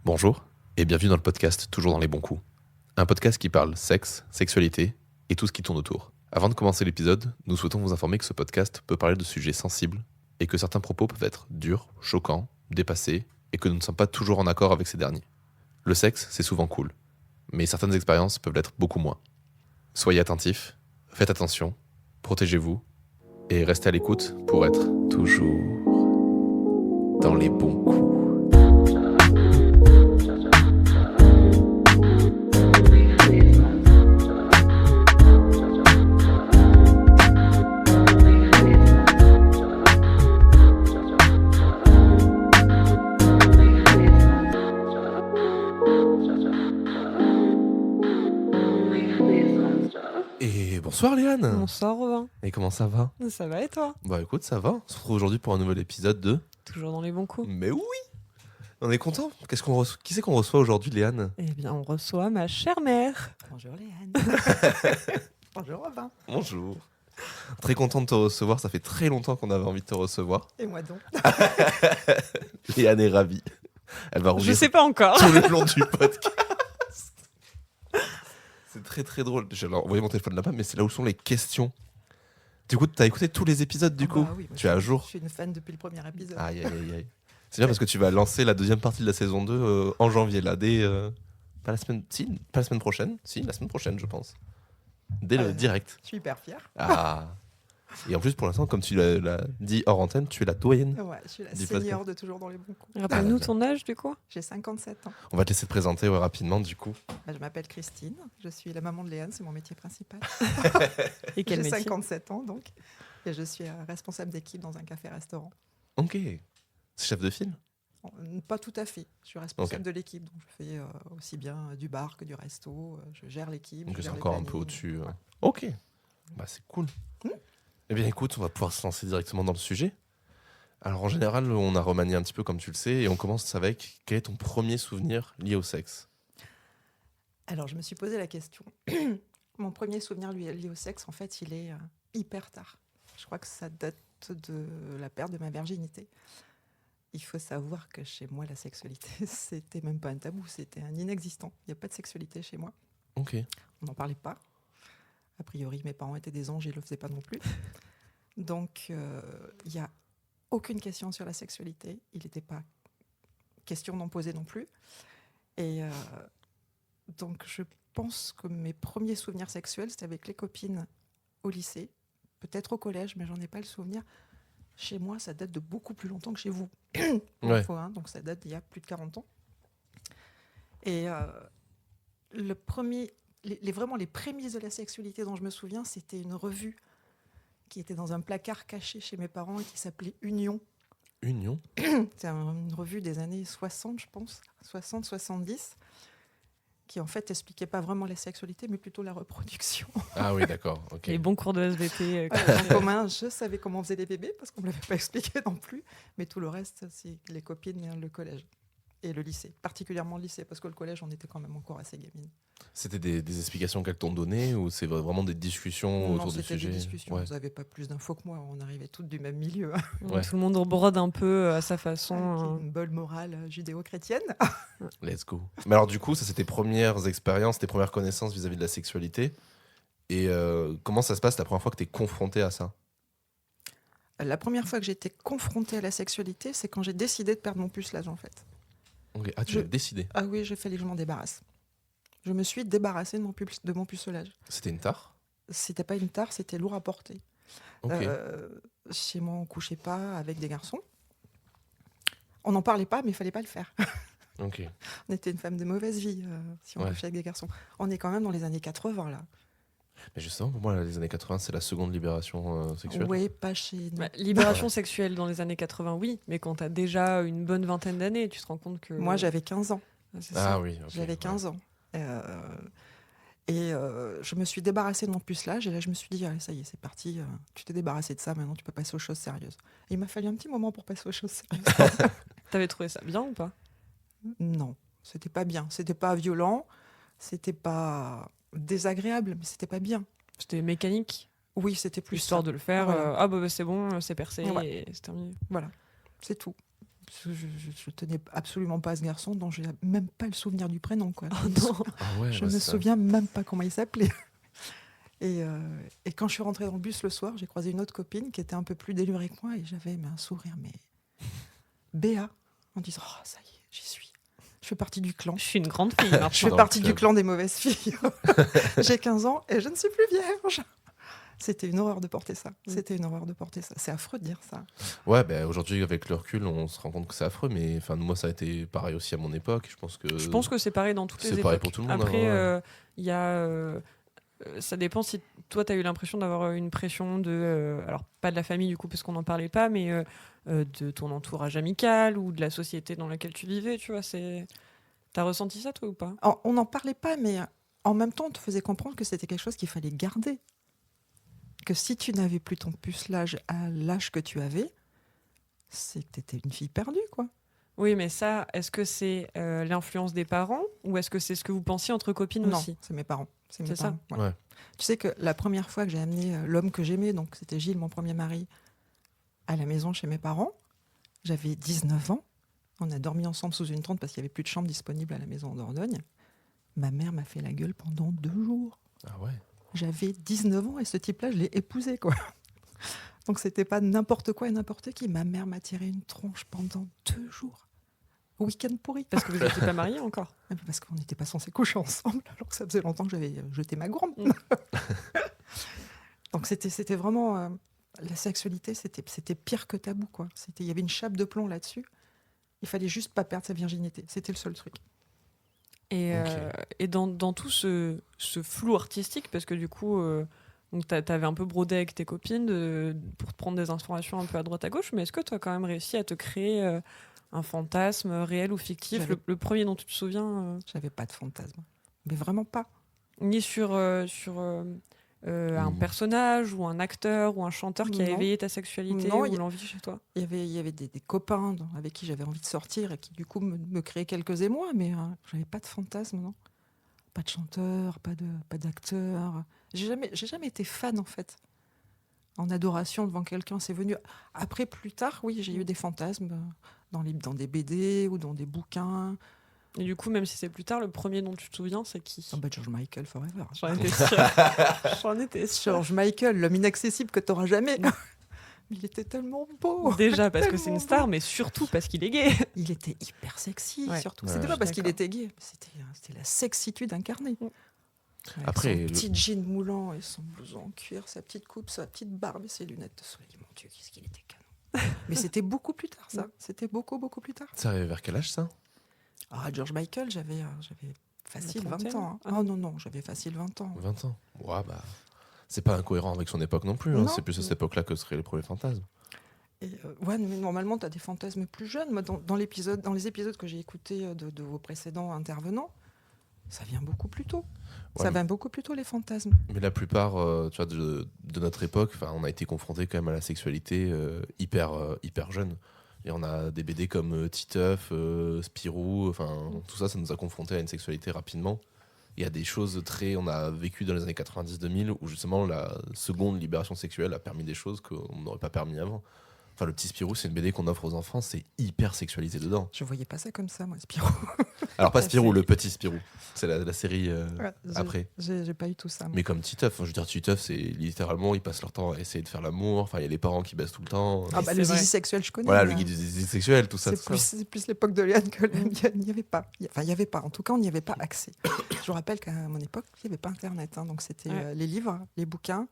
Bonjour et bienvenue dans le podcast Toujours dans les bons coups. Un podcast qui parle sexe, sexualité et tout ce qui tourne autour. Avant de commencer l'épisode, nous souhaitons vous informer que ce podcast peut parler de sujets sensibles et que certains propos peuvent être durs, choquants, dépassés et que nous ne sommes pas toujours en accord avec ces derniers. Le sexe, c'est souvent cool, mais certaines expériences peuvent l'être beaucoup moins. Soyez attentifs, faites attention, protégez-vous et restez à l'écoute pour être toujours dans les bons coups. Et bonsoir Léane. Bonsoir Robin, Et comment ça va? ça va et toi? Bah écoute, ça va. On se retrouve aujourd'hui pour un nouvel épisode de... Toujours dans les bons coups. Mais oui! On est content. Qui c'est qu'on reçoit aujourd'hui, Léane? Eh bien, on reçoit ma chère mère. Bonjour Léane. Bonjour Robin. Bonjour. Très content de te recevoir. Ça fait très longtemps qu'on avait envie de te recevoir. Et moi donc? Léane est ravie. Elle va Je rougir sais pas encore. tout le long du podcast. C'est très très drôle. J'ai envoyé mon téléphone là-bas, mais c'est là où sont les questions. Du coup, t'as écouté tous les épisodes du coup? Oui, moi, Tu es à jour? Je suis une fan depuis le premier épisode. Aïe, aïe, aïe, aïe. C'est bien parce que tu vas lancer la deuxième partie de la saison 2 en janvier, là, dès... pas la semaine... Si, pas la semaine prochaine. Si, la semaine prochaine, je pense. Dès le direct. Je suis hyper fière. Ah. Et en plus, pour l'instant, comme tu l'as dit hors antenne, tu es la doyenne. Ouais, je suis la Du senior de Toujours dans les bons coups. Rappelle-nous ton âge du coup. J'ai 57 ans. On va te laisser te présenter rapidement, du coup. Je m'appelle Christine. Je suis la maman de Léane, c'est mon métier principal. Et quel J'ai métier? 57 ans donc. Et je suis responsable d'équipe dans un café-restaurant. Ok. C'est chef de file? Pas tout à fait. Je suis responsable de l'équipe. Donc je fais aussi bien du bar que du resto. Je gère l'équipe. Donc je c'est gère les encore un peu plannings. au-dessus. Ouais. Ok. Bah c'est cool. Mm. Eh bien écoute, on va pouvoir se lancer directement dans le sujet. Alors en général, on a remanié un petit peu comme tu le sais, et on commence avec quel est ton premier souvenir lié au sexe? Alors, je me suis posé la question. Mon premier souvenir lié au sexe, en fait, il est hyper tard. Je crois que ça date de la perte de ma virginité. Il faut savoir que chez moi, la sexualité, c'était même pas un tabou, c'était un inexistant. Il n'y a pas de sexualité chez moi. Ok. On n'en parlait pas. A priori, mes parents étaient des anges, ils ne le faisaient pas non plus. Donc, il n'y a aucune question sur la sexualité. Il n'était pas question d'en poser non plus. Et donc, je pense que mes premiers souvenirs sexuels, c'était avec les copines au lycée, peut-être au collège, mais j'en ai pas le souvenir. Chez moi, ça date de beaucoup plus longtemps que chez vous. Ouais. Donc, ça date d'il y a plus de 40 ans. Et vraiment les prémices de la sexualité dont je me souviens, c'était une revue qui était dans un placard caché chez mes parents et qui s'appelait Union. Union? C'est une revue des années 60, je pense, 60-70, qui en fait expliquait pas vraiment la sexualité, mais plutôt la reproduction. Ah oui, d'accord. Ok. Les bons cours de SVT. En commun, je savais comment on faisait des bébés, parce qu'on ne me l'avait pas expliqué non plus, mais tout le reste, c'est les copines, le collège et le lycée, particulièrement le lycée, parce que le collège, on était quand même encore assez gamine. C'était des explications qu'elles t'ont données ou c'est vraiment des discussions Non, autour du c'était sujet? des discussions, Ouais. vous n'avez pas plus d'infos que moi, on arrivait toutes du même milieu. Ouais. Tout le monde brode un peu à sa façon. Avec une bonne morale judéo-chrétienne. Let's go. Mais alors du coup, ça c'est tes premières expériences, tes premières connaissances vis-à-vis de la sexualité. Et comment ça se passe la première fois que tu es confronté à ça? La première fois que j'ai été confrontée à la sexualité, c'est quand j'ai décidé de perdre mon pucelage, en fait. Ok. Ah, tu Je- l'as décidé. Ah oui, j'ai fallu que je m'en débarrasse. Je me suis débarrassée de mon pucelage. C'était une tare? C'était pas une tare, c'était lourd à porter. Ok. Chez moi, on couchait pas avec des garçons. On n'en parlait pas, mais il fallait pas le faire. Ok. On était une femme de mauvaise vie si on Ouais. couchait avec des garçons. On est quand même dans les années 80, là. Mais justement, pour moi, les années 80, c'est la seconde libération sexuelle. Oui, pas chez nous. Bah, libération sexuelle dans les années 80, oui, mais quand t'as déjà une bonne vingtaine d'années, tu te rends compte que. Moi, j'avais 15 ans. C'est ça. Ah oui. ok, J'avais ouais. 15 ans. Je me suis débarrassée de mon pucelage et là je me suis dit allez, ça y est, c'est parti, tu t'es débarrassé de ça, maintenant tu peux passer aux choses sérieuses. Et il m'a fallu un petit moment pour passer aux choses sérieuses. T'avais trouvé ça bien ou pas? Non, c'était pas bien, c'était pas violent, c'était pas désagréable, mais c'était pas bien. C'était mécanique, Oui, c'était plus histoire ça. de le faire. Voilà. Ah bah c'est bon, c'est percé Ouais. et c'est terminé. Voilà, c'est tout. Parce que je tenais absolument pas à ce garçon dont j'ai même pas le souvenir du prénom, quoi. Oh non. Ah ouais, Je bah, me c'est ça. souviens même pas comment il s'appelait. Et quand je suis rentrée dans le bus le soir, j'ai croisé une autre copine qui était un peu plus délurée que moi et j'avais un sourire, mais béat, en disant oh, ça y est, j'y suis. Je fais partie du clan. Je suis une grande fille maintenant. Je fais Dans partie le du club. clan des mauvaises filles. J'ai 15 ans et je ne suis plus vierge. C'était une horreur de porter ça. C'était une horreur de porter ça. C'est affreux de dire ça. Ouais, bah, aujourd'hui, avec le recul, on se rend compte que c'est affreux, mais moi, ça a été pareil aussi à mon époque. Je pense que c'est pareil dans toutes les c'est époques. pareil pour tout le monde, Après, hein, ouais. il y a... ça dépend si toi, tu as eu l'impression d'avoir une pression de... alors, pas de la famille, du coup, parce qu'on n'en parlait pas, mais de ton entourage amical ou de la société dans laquelle tu vivais, tu vois. T'as ressenti ça, toi, ou pas? On n'en parlait pas, mais en même temps, on te faisait comprendre que c'était quelque chose qu'il fallait garder. Que si tu n'avais plus ton pucelage à l'âge que tu avais, c'est que tu étais une fille perdue, quoi. Oui, mais ça, est-ce que c'est l'influence des parents ou est-ce que c'est ce que vous pensiez entre copines Non, aussi? c'est mes parents. C'est mes C'est ça. parents, ouais. Ouais. Tu sais que la première fois que j'ai amené l'homme que j'aimais, donc c'était Gilles, mon premier mari, à la maison chez mes parents, j'avais 19 ans. On a dormi ensemble sous une tente parce qu'il n'y avait plus de chambre disponible à la maison en Dordogne. Ma mère m'a fait la gueule pendant 2 jours. Ah ouais. J'avais 19 ans et ce type-là, je l'ai épousé, quoi. Donc c'était pas n'importe quoi et n'importe qui. Ma mère m'a tiré une tronche pendant 2 jours. Week-end pourri. Parce que vous n'étiez pas mariés encore. Parce qu'on n'était pas censés coucher ensemble, alors que ça faisait longtemps que j'avais jeté ma gourde. Mm. Donc c'était vraiment... la sexualité, c'était pire que tabou, quoi. Il y avait une chape de plomb là-dessus. Il fallait juste pas perdre sa virginité. C'était le seul truc. Et, Ok. et dans tout ce flou artistique, parce que du coup, donc t'avais un peu brodé avec tes copines pour te prendre des informations un peu à droite à gauche, mais est-ce que tu as quand même réussi à te créer un fantasme réel ou fictif, J'avais- le premier dont tu te souviens, J'avais pas de fantasme. Mais vraiment pas. ni sur un personnage ou un acteur ou un chanteur qui a Non. éveillé ta sexualité Non, ou l'envie chez toi? Il y avait des copains avec qui j'avais envie de sortir et qui, du coup, me créaient quelques émois, mais j'avais pas de fantasme, non. Pas de chanteur, pas d'acteur. J'ai jamais été fan, en fait. En adoration devant quelqu'un, c'est venu. Après, plus tard, oui, j'ai eu des fantasmes dans des BD ou dans des bouquins. Et du coup, même si c'est plus tard, le premier dont tu te souviens, c'est qui? Oh, George Michael forever. J'en étais sûre. J'en étais sûre. George Michael, l'homme inaccessible que t'auras jamais. Mais il était tellement beau. Déjà parce que c'est une Tellement star, beau. mais surtout parce qu'il est gay. Il était hyper sexy, Ouais. surtout. Ouais, C'était je pas suis parce qu'il d'accord. était gay, c'était la sexitude incarnée. Mm. Avec Après, son le- petit jean moulant et son blouson en cuir, sa petite coupe, sa petite barbe et ses lunettes de soleil. Mon Dieu, qu'est-ce qu'il était canon. Mais c'était beaucoup plus tard, ça. C'était beaucoup plus tard. Ça arrivait vers quel âge, ça? Ah, George Michael, j'avais facile La 20 trentaine. ans. Hein. Ah. Oh non, j'avais facile 20 ans. 20 ans. Ouais, bah. C'est pas incohérent avec son époque non plus. Hein. Non. C'est plus à cette époque-là que seraient les premiers fantasmes. Et, ouais, mais normalement, tu as des fantasmes plus jeunes. Moi, dans les épisodes que j'ai écoutés de vos précédents intervenants, ça vient beaucoup plus tôt. Ouais, Ça vient beaucoup plus tôt, les fantasmes. Mais la plupart tu vois, de notre époque, on a été confronté quand même à la sexualité hyper jeune. Et on a des BD comme Titeuf, Spirou, tout ça, ça nous a confrontés à une sexualité rapidement. Il y a des choses on a vécu dans les années 90-2000 où justement la seconde libération sexuelle a permis des choses qu'on n'aurait pas permis avant. Enfin, le petit Spirou, c'est une BD qu'on offre aux enfants, c'est hyper sexualisé dedans. Je voyais pas ça comme ça, moi, Spirou. Alors pas La Spirou, série. le petit Spirou. C'est la série Ouais, après. J'ai pas eu tout ça. moi. Mais comme Titeuf, je veux dire, Titeuf, c'est littéralement, ils passent leur temps à essayer de faire l'amour. Enfin, il y a les parents qui baissent tout le temps. Ah bah, c'est le vrai. zizi sexuel, je connais. Voilà, mais, le guide du zizi sexuel, tout ça. c'est plus l'époque de Léane que il n'y avait pas. Enfin, il n'y avait pas. En tout cas, on n'y avait pas accès. Je vous rappelle qu'à mon époque, il n'y avait pas Internet. Hein, donc, c'était Ouais. les livres, les bouquins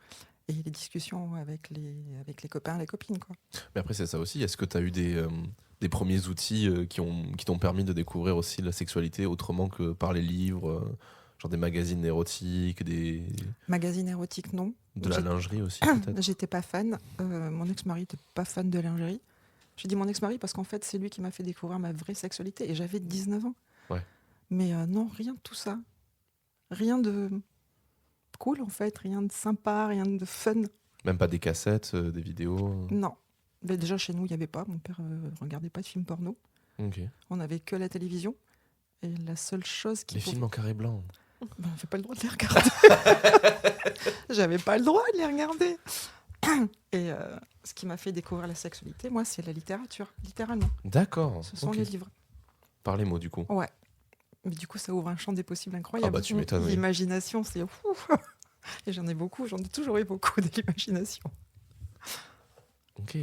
et les discussions avec les copains, les copines. Quoi. Mais après, c'est ça aussi. Est-ce que tu as eu des premiers outils qui t'ont permis de découvrir aussi la sexualité autrement que par les livres, genre des magazines érotiques, Magazine érotique, non. de la J'ai- lingerie aussi, peut-être? J'étais pas fan. Mon ex-mari n'était pas fan de lingerie. Je dis mon ex-mari parce qu'en fait, c'est lui qui m'a fait découvrir ma vraie sexualité. Et j'avais 19 ans. Ouais. Mais non, rien de tout ça. Rien de cool, en fait. Rien de sympa, rien de fun. Même pas des cassettes, des vidéos? Non. Mais déjà, chez nous, il n'y avait pas. Mon père regardait pas de films porno. Ok. On n'avait que la télévision. Et la seule chose qui... Les films en carré blanc. Ben, j'ai pas le droit de les regarder. J'avais pas le droit de les regarder. Et ce qui m'a fait découvrir la sexualité, moi, c'est la littérature, littéralement. D'accord. Ce sont ok. les livres. Par les mots, du coup. Ouais. Mais du coup, ça ouvre un champ des possibles incroyable. Ah bah, tu m'étonnes, oui. L'imagination, c'est fou. Et j'en ai toujours eu beaucoup de l'imagination. Ok.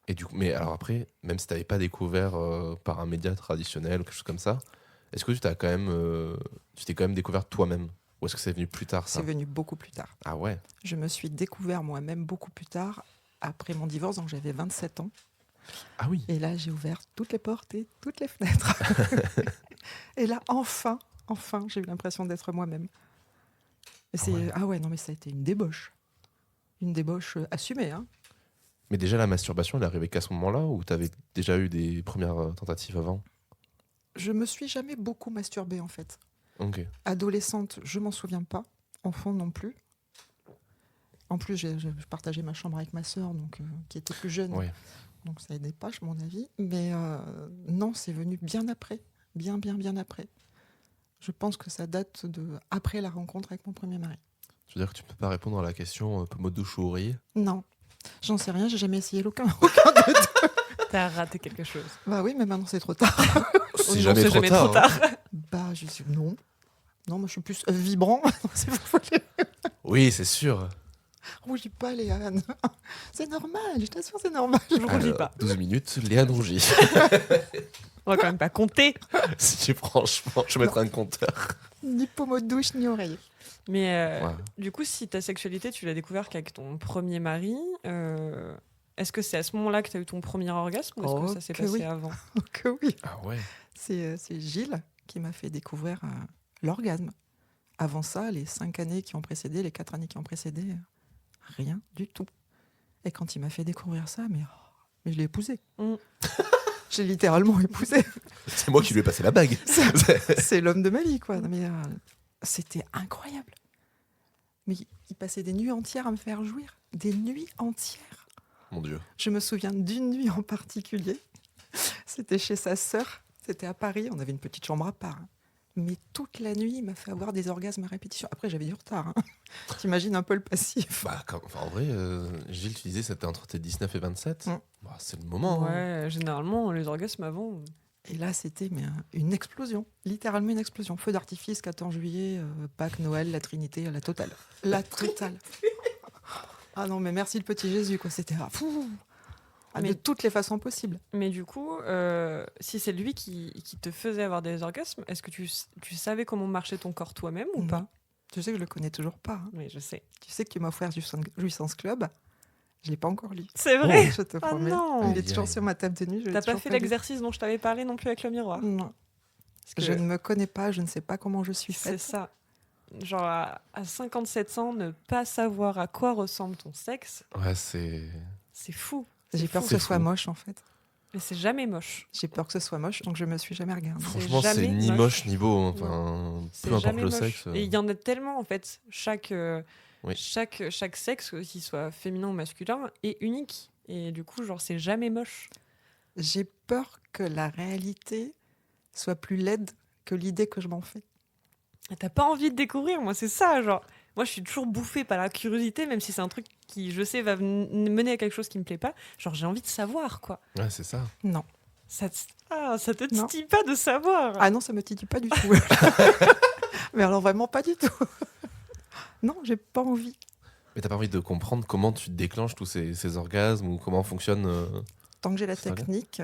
Et du coup, mais alors après, même si tu n'avais pas découvert par un média traditionnel ou quelque chose comme ça, est-ce que tu t'es quand même découvert toi-même? Ou est-ce que c'est venu plus tard, ça? C'est venu beaucoup plus tard. Ah ouais. Je me suis découvert moi-même beaucoup plus tard, après mon divorce, donc j'avais 27 ans. Ah oui. Et là, j'ai ouvert toutes les portes et toutes les fenêtres. Et là, enfin, j'ai eu l'impression d'être moi-même. Et Ah ouais. Ah ouais, non, mais ça a été une débauche. Une débauche assumée, hein. Mais déjà, la masturbation, elle est arrivée qu'à ce moment-là ou tu avais déjà eu des premières tentatives avant? Je me suis jamais beaucoup masturbée, en fait. Ok. Adolescente, je m'en souviens pas. Enfant non plus. En plus, je partageais ma chambre avec ma sœur, donc, qui était plus jeune. Ouais. Donc ça aidait pas, à mon avis. Mais non, c'est venu bien après. Bien après. Je pense que ça date après la rencontre avec mon premier mari. Je veux dire que tu peux pas répondre à la question pomme douche ou oreiller? Non, j'en sais rien, j'ai jamais essayé aucun. T'as raté quelque chose. Bah oui, mais maintenant c'est trop tard. C'est Non, jamais, c'est trop, jamais tard, trop hein. tard. Bah je suis non. Non, moi je suis plus vibrant. Si vous voulez. Oui, c'est sûr. Rougis pas, Léane. C'est normal, je t'assure, c'est normal. Je rougis Alors, pas. 12 minutes, Léane rougit. On va quand même pas compter. Si franchement, je vais mettre un compteur. Ni pommeau de douche, ni oreiller. Mais Ouais. du coup, si ta sexualité, tu l'as découvert qu'avec ton premier mari, est-ce que c'est à ce moment-là que tu as eu ton premier orgasme ou est-ce que ça s'est que passé oui. avant? Que oui. Ah ouais. C'est Gilles qui m'a fait découvrir l'orgasme. Avant ça, les 5 années qui ont précédé, les 4 années qui ont précédé, rien du tout. Et quand il m'a fait découvrir ça, mais je l'ai épousé. Mm. J'ai littéralement épousé. C'est moi qui lui ai passé la bague. C'est l'homme de ma vie, quoi. Mais c'était incroyable. Mais il passait des nuits entières à me faire jouir. Des nuits entières. Mon Dieu. Je me souviens d'une nuit en particulier. C'était chez sa sœur. C'était à Paris. On avait une petite chambre à part. Mais toute la nuit, il m'a fait avoir des orgasmes à répétition. Après, j'avais du retard. Hein. T'imagines un peu le passif. Bah, en vrai, Gilles, tu disais c'était entre tes 19 et 27. Mm. Bah, c'est le moment. hein. Ouais, généralement, les orgasmes avant. Et là, c'était une explosion. Littéralement une explosion. Feu d'artifice, 14 juillet, Pâques, Noël, la Trinité, la totale. La totale. Ah non, mais merci le petit Jésus, quoi. C'était fou. Mais- De toutes les façons possibles. Mais du coup, si c'est lui qui te faisait avoir des orgasmes, est-ce que tu savais comment marchait ton corps toi-même ou pas? Tu sais que je le connais toujours pas. Hein. Oui, je sais. Tu sais que tu m'as offert Jouissance Club. Je l'ai pas encore lu. C'est vrai. Je te Ah promets. non. Il est toujours sur ma table de nuit. je l'ai T'as pas toujours fait lu. l'exercice dont je t'avais parlé non plus avec le miroir? Non. Parce que Je ne me connais pas, je ne sais pas comment je suis c'est faite. ça. Genre à 57 ans, ne pas savoir à quoi ressemble ton sexe, Ouais, c'est. c'est fou. J'ai C'est peur fou. que ce C'est soit fou. moche, en fait. Mais c'est jamais moche. J'ai peur que ce soit moche, donc je me suis jamais regardée. Franchement, c'est jamais ni moche. moche ni beau. Enfin, C'est peu importe jamais le moche. sexe. Et il y en a tellement en fait. Oui. Chaque sexe, qu'il soit féminin ou masculin, est unique. Et du coup, genre, c'est jamais moche. J'ai peur que la réalité soit plus laide que l'idée que je m'en fais. Et t'as pas envie de découvrir, moi, c'est ça. Genre, moi, je suis toujours bouffée par la curiosité, même si c'est un truc qui, je sais, va mener à quelque chose qui me plaît pas. Genre, j'ai envie de savoir, quoi. Ouais, c'est ça. Non. Ça te Non. titille pas de savoir. Ah non, ça me titille pas du tout. Mais alors vraiment pas du tout. Non, j'ai pas envie. Mais t'as pas envie de comprendre comment tu déclenches tous ces orgasmes ou comment fonctionne. Tant que j'ai la Ça va. technique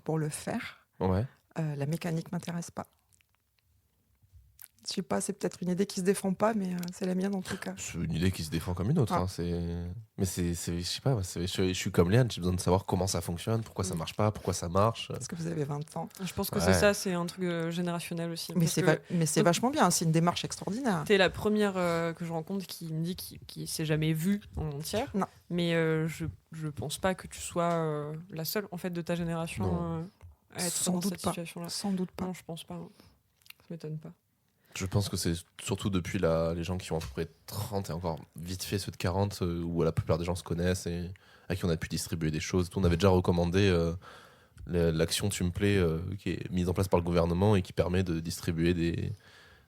pour le faire, Ouais. la mécanique m'intéresse pas. Je sais pas, c'est peut-être une idée qui se défend pas, mais c'est la mienne en tout cas. C'est une idée qui se défend comme une autre. Ah. Hein, mais je sais pas. Je suis comme Léane, j'ai besoin de savoir comment ça fonctionne, pourquoi ça marche pas, pourquoi ça marche. Parce que vous avez 20 ans. Je pense que Ouais. c'est ça, c'est un truc générationnel aussi. Mais Parce c'est que vachement bien, c'est une démarche extraordinaire. t'es la première que je rencontre qui me dit qu'il s'est jamais vu en entière. Non. Mais je pense pas que tu sois la seule en fait de ta génération Non. à être Sans dans doute cette pas. situation-là. Sans doute pas. Non, je pense pas. Ça m'étonne pas. Je pense que c'est surtout depuis les gens qui ont à peu près 30 et encore vite fait ceux de 40 où la plupart des gens se connaissent et à qui on a pu distribuer des choses. On avait déjà recommandé l'action Tu me plais qui est mise en place par le gouvernement et qui permet de distribuer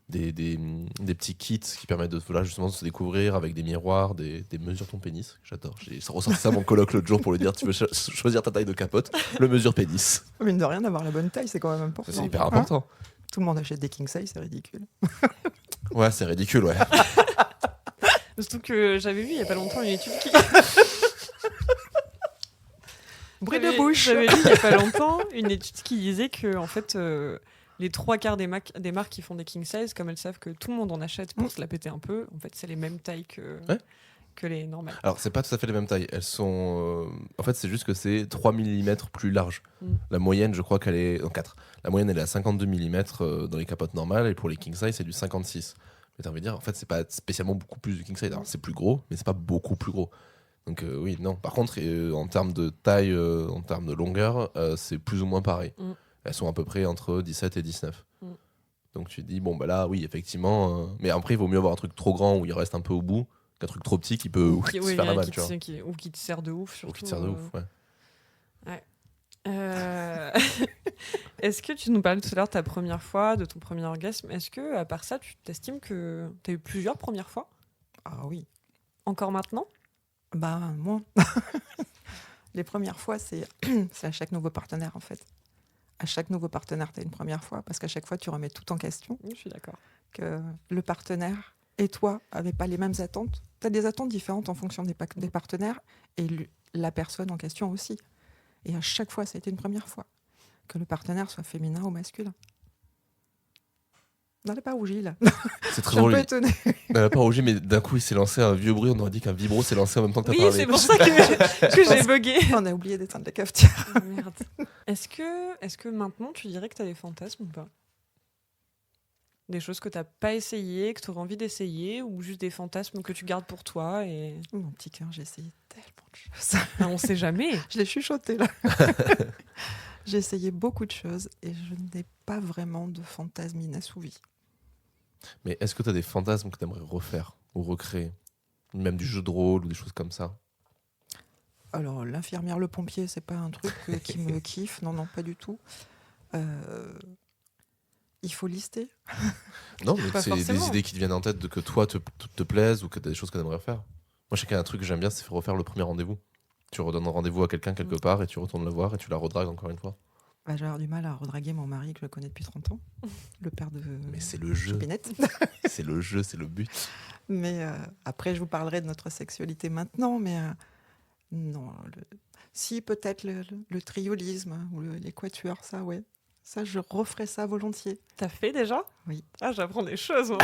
des petits kits qui permettent de justement de se découvrir avec des miroirs, des mesure ton pénis. J'adore. J'ai ressorti ça à mon coloc l'autre jour pour lui dire tu veux choisir ta taille de capote, le mesure pénis. Mine de rien, d'avoir la bonne taille, c'est quand même important. C'est hyper important. Tout le monde achète des king size, c'est ridicule. Ouais, c'est ridicule, ouais. Surtout que j'avais vu il y a pas longtemps une étude qui. Bruit de bouche. J'avais lu il y a pas longtemps une étude qui disait que en fait les 3/4 des marques qui font des king size, comme elles savent que tout le monde en achète pour se la péter un peu, en fait c'est les mêmes tailles que les normales. Alors, c'est pas tout à fait les mêmes tailles. Elles sont. En fait, c'est juste que c'est 3 mm plus large. La moyenne, je crois qu'elle est. En 4. La moyenne, elle est à 52 mm dans les capotes normales. Et pour les king size, c'est du 56. Mais t'as envie de dire, en fait, c'est pas spécialement beaucoup plus du king size. Alors, c'est plus gros, mais c'est pas beaucoup plus gros. Donc, oui, non. Par contre, en termes de taille, en termes de longueur, c'est plus ou moins pareil. Elles sont à peu près entre 17 et 19. Donc, tu te dis, bon, bah là, oui, effectivement. Mais après, il vaut mieux avoir un truc trop grand où il reste un peu au bout qu'un truc trop petit qui peut se faire la mal, tu vois. Ou qui te sert de ouf, surtout. Ou qui te sert de ouf, ouais. Est-ce que tu nous parlais tout à l'heure de ta première fois, de ton premier orgasme? Est-ce que, à part ça, tu t'estimes que tu as eu plusieurs premières fois? Ah oui. Encore maintenant? Bah, moi. Les premières fois, c'est à chaque nouveau partenaire, en fait. À chaque nouveau partenaire, tu as une première fois, parce qu'à chaque fois, tu remets tout en question. Je suis d'accord. Que le partenaire et toi n'avez pas les mêmes attentes. Tu as des attentes différentes en fonction des partenaires et la personne en question aussi. Et à chaque fois, ça a été une première fois. Que le partenaire soit féminin ou masculin. On n'allait pas rougi, là. C'est très Je suis un drôle. peu étonnée. Elle n'a pas rougi, mais d'un coup, il s'est lancé un vieux bruit. On aurait dit qu'un vibro s'est lancé en même temps que t'as Oui, parlé. c'est pour ça que j'ai bugué. On a oublié d'éteindre la cafetière. Merde. Est-ce que maintenant, tu dirais que tu as des fantasmes ou pas? Des choses que tu n'as pas essayées, que tu aurais envie d'essayer, ou juste des fantasmes que tu gardes pour toi et... Mon petit cœur, j'ai essayé tellement de choses. On ne sait jamais. Je l'ai chuchoté, là. J'ai essayé beaucoup de choses et je n'ai pas vraiment de fantasmes inassouvis. Mais est-ce que tu as des fantasmes que tu aimerais refaire ou recréer? Même du jeu de rôle ou des choses comme ça? Alors, l'infirmière, le pompier, c'est pas un truc qui me kiffe. Non, non, pas du tout. Il faut lister. Non, mais Pas c'est forcément. des idées qui te viennent en tête que toi te plaisent ou que tu as des choses que tu aimerais refaire. Moi, je sais qu'il y a un truc que j'aime bien, c'est refaire le premier rendez-vous. Tu redonnes un rendez-vous à quelqu'un quelque part et tu retournes le voir et tu la redragues encore une fois. Bah, j'ai avoir du mal à redraguer mon mari que je connais depuis 30 ans. Le père de Mais c'est le jeu. Chopinette. C'est le jeu, c'est le but. Mais après, je vous parlerai de notre sexualité maintenant. Mais non. Si, peut-être le triolisme ou les quatuors, ça, ouais. Ça, je referais ça volontiers. T'as fait déjà? Oui. Ah, j'apprends des choses, moi.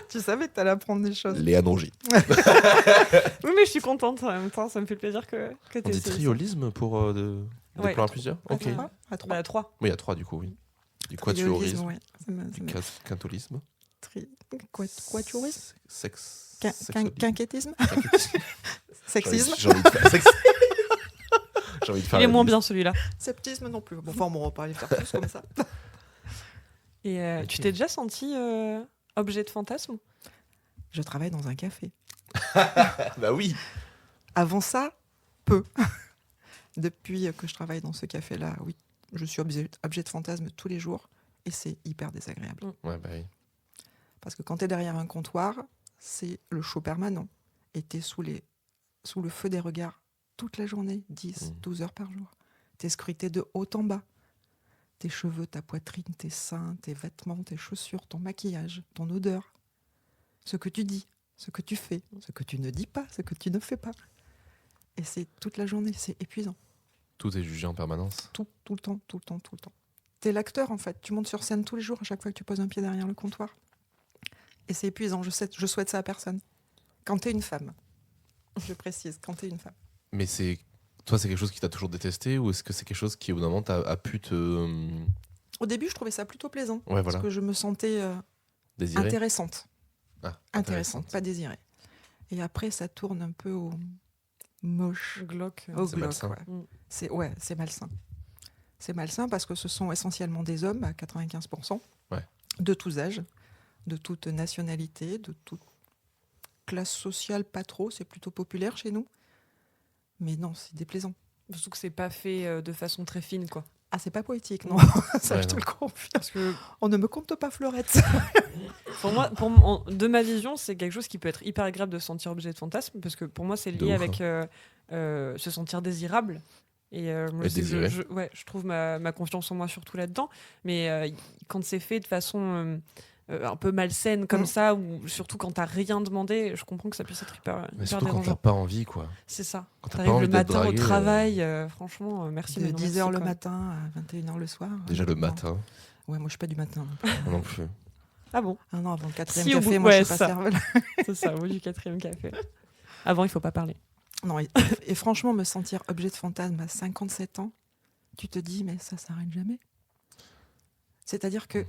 Tu savais que tu allais apprendre des choses. Léa Nongy. Oui, mais je suis contente en même temps. Ça me fait plaisir que On tu dit triolisme pour des Ouais. plans à plusieurs? Ok. À trois. Bah, à 3. Oui, il y a 3 du coup, oui. Du Triolisme, quatuorisme, ouais. du quintolisme. Quatuorisme. Sexe. Quinquettisme. Quinquettisme. Sexisme. J'ai envie de faire J'ai envie de faire Il est la moins liste. bien celui-là. Septisme non plus. Bon, enfin, on va pas aller faire tous comme ça. Et Ok. tu t'es déjà senti objet de fantasme? Je travaille dans un café. Bah oui. Avant ça, peu. Depuis que je travaille dans ce café-là, oui, je suis objet de fantasme tous les jours et c'est hyper désagréable. Ouais, bah oui. Parce que quand tu es derrière un comptoir, c'est le show permanent. Et tu es sous le feu des regards toute la journée, 10, 12 heures par jour. Tu es scruté de haut en bas. Tes cheveux, ta poitrine, tes seins, tes vêtements, tes chaussures, ton maquillage, ton odeur. Ce que tu dis, ce que tu fais, ce que tu ne dis pas, ce que tu ne fais pas. Et c'est toute la journée, c'est épuisant. Tout est jugé en permanence. Tout le temps. T'es l'acteur, en fait. Tu montes sur scène tous les jours à chaque fois que tu poses un pied derrière le comptoir. Et c'est épuisant. Je souhaite ça à personne. Quand t'es une femme, je précise, quand t'es une femme. Mais toi, c'est quelque chose qui t'a toujours détesté ou est-ce que c'est quelque chose qui, au bout d'un moment, a pu te Au début, je trouvais ça plutôt plaisant. Ouais, voilà. Parce que je me sentais désirer? intéressante. Ah, Intéressante, pas désirée. Et après, ça tourne un peu au moche. Glauque. Au C'est glauque, malsain. ouais. C'est malsain. C'est malsain parce que ce sont essentiellement des hommes, à 95%, Ouais. de tous âges, de toute nationalité, de toute classe sociale, pas trop, c'est plutôt populaire chez nous. Mais non, c'est déplaisant. Surtout que c'est pas fait de façon très fine, quoi. Ah, c'est pas poétique, non. Ça, Ouais, je te non. le confie. Parce que On ne me compte pas, Fleurette. pour moi, de ma vision, c'est quelque chose qui peut être hyper agréable de se sentir objet de fantasme, parce que pour moi, c'est De lié ouf, avec se sentir désirable. Et moi, Et je sais que désiré. je trouve ma confiance en moi surtout là-dedans. Mais quand c'est fait de façon un peu malsaine comme ça, ou surtout quand t'as rien demandé, je comprends que ça puisse être hyper, Mais hyper surtout quand t'as dérangeant. pas envie, quoi. C'est ça. Quand t'as pas T'arrives envie le d'être matin dragué, au travail, franchement, merci. De mais non, 10h merci, le quoi. matin à 21h le soir. Déjà le Non. matin, Ouais, moi, je suis pas du matin non plus. moi non plus. Ah bon, Ah non, avant le 4e Si, au café, bout- moi, ouais, je suis pas ça. cervelle. c'est ça, au bout du 4e café. Avant, il faut pas parler. Non, et franchement, me sentir objet de fantasme à 57 ans, tu te dis, mais ça s'arrête jamais. C'est-à-dire que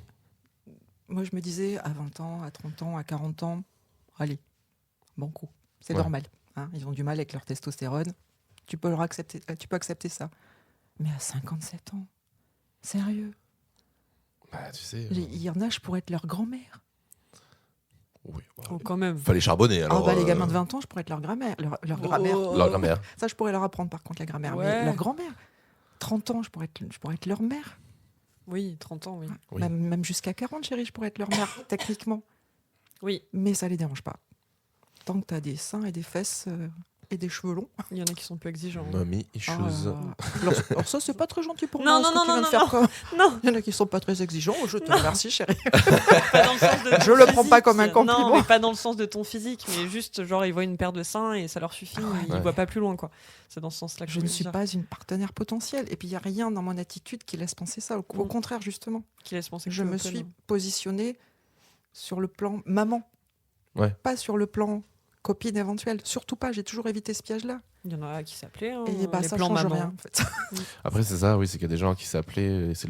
moi, je me disais, à 20 ans, à 30 ans, à 40 ans, allez, bon coup, c'est Ouais. normal. Hein, ils ont du mal avec leur testostérone. Tu peux accepter ça. Mais à 57 ans, sérieux, Bah, tu sais. il y en a, je pourrais être leur grand-mère. Oui. Bah, Oh, quand même. fallait charbonner, Ah alors. bah, les gamins de 20 ans, je pourrais être leur grand-mère. Leur grand-mère. Oh. Leur grand-mère. Ça, je pourrais leur apprendre, par contre, la grammaire. Ouais. Mais leur grand-mère. 30 ans, je pourrais être leur mère. Oui, 30 ans, oui. Oui. Même jusqu'à 40, chérie, je pourrais être leur mère, techniquement. Oui, Mais ça les dérange pas. Tant que tu as des seins et des fesses et des cheveux longs. il y en a qui sont peu exigeants. Mommy issues. Alors ça, c'est pas très gentil pour Non, moi. non, ce que non, tu viens non, de faire, quoi. Non, Il y en a qui sont pas très exigeants. Je te remercie, chérie. pas dans le sens de ton Je le prends pas physique. comme un compliment. Non, mais pas dans le sens de ton physique, mais juste genre ils voient une paire de seins et ça leur suffit, ils Ouais. voient pas plus loin, quoi. C'est dans ce sens-là que Je ne veux suis dire. pas une partenaire potentielle. Et puis, il n'y a rien dans mon attitude qui laisse penser ça. Au Mm. contraire, justement. Qui laisse penser que Je tu me open. suis positionnée sur le plan maman. Ouais. Pas sur le plan copine éventuelle. Surtout pas. J'ai toujours évité ce piège-là. Il y en a qui s'appelaient hein, Et bah, les ça plans change maman. rien, en fait. Après, c'est ça, oui, c'est qu'il y a des gens qui s'appelaient. Et c'est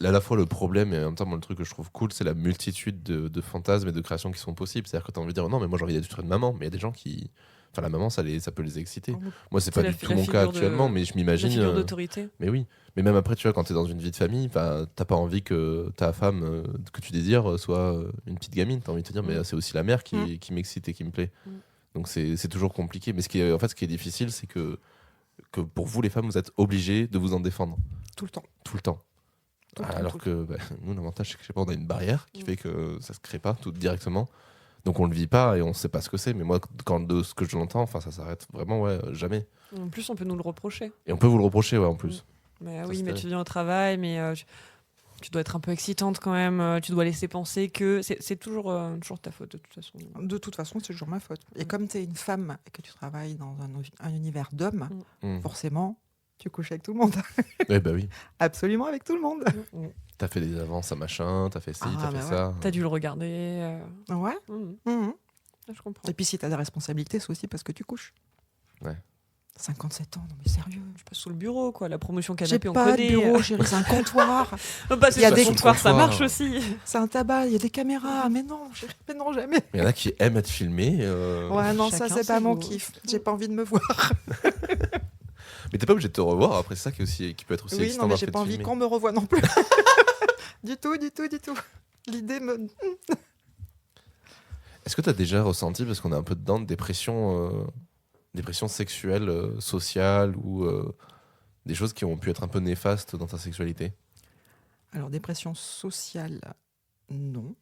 à la fois le problème et en même temps, moi, le truc que je trouve cool, c'est la multitude de fantasmes et de créations qui sont possibles. C'est-à-dire que tu as envie de dire non, mais moi j'ai envie d'être une maman, mais il y a des gens qui. Enfin, la maman, ça peut les exciter. Moi, c'est pas la du tout la mon cas figure de- actuellement, mais je La m'imagine. figure d'autorité. Mais oui, mais même après, tu vois, quand tu es dans une vie de famille, t'as pas envie que ta femme que tu désires soit une petite gamine. Tu as envie de te dire, mais c'est aussi la mère qui m'excite et qui me plaît. Mm. Donc c'est toujours compliqué. Mais ce qui est difficile, c'est que pour vous, les femmes, vous êtes obligées de vous en défendre Tout le temps. tout le temps. Tout le temps, Alors tout le que nous, l'avantage, c'est que je sais pas, on a une barrière qui Mm. fait que ça se crée pas tout directement. Donc on le vit pas et on sait pas ce que c'est. Mais moi, de ce que je l'entends, enfin, ça s'arrête vraiment jamais. En plus, on peut nous le reprocher. Et on peut vous le reprocher, ouais, en plus. Mais Ça, oui, mais c'est- tu viens au travail, mais tu dois être un peu excitante quand même. Tu dois laisser penser que c'est toujours ta faute de toute façon. De toute façon, c'est toujours ma faute. Et Mm. comme tu es une femme et que tu travailles dans un univers d'hommes, Mm. forcément, tu couches avec tout le monde. Eh bah oui. Absolument avec tout le monde. T'as fait des avances à machin, t'as fait ci, Ah, t'as bah fait ouais. ça. T'as dû le regarder. Ouais. Mhm. Mhm. Je comprends. Et puis si tu as des responsabilités, c'est aussi parce que tu couches. Ouais. 57 ans, non mais sérieux. Je passe sous le bureau, quoi. La promotion J'ai canapé, on pas de connaît. bureau, chérie, c'est un comptoir. Bah, c'est Il y a sur des le comptoir, ça comptoirs. marche aussi. C'est un tabac, il y a des caméras. Mais non, chérie, mais non, jamais. Il y en a qui aiment être filmés. Ouais, non, ça Chacun c'est pas ses mon goûts. kiff. J'ai pas envie de me voir. Mais t'es pas obligé de te revoir. Après, c'est ça qui peut être aussi Oui, excitant non, mais dans le j'ai fait pas de envie filmer. qu'on me revoie non plus. Du tout, du tout, du tout. L'idée me. Est-ce que t'as déjà ressenti, parce qu'on est un peu dedans, de dépression sexuelle, sociale ou des choses qui ont pu être un peu néfastes dans ta sexualité? Alors, dépression sociale, non.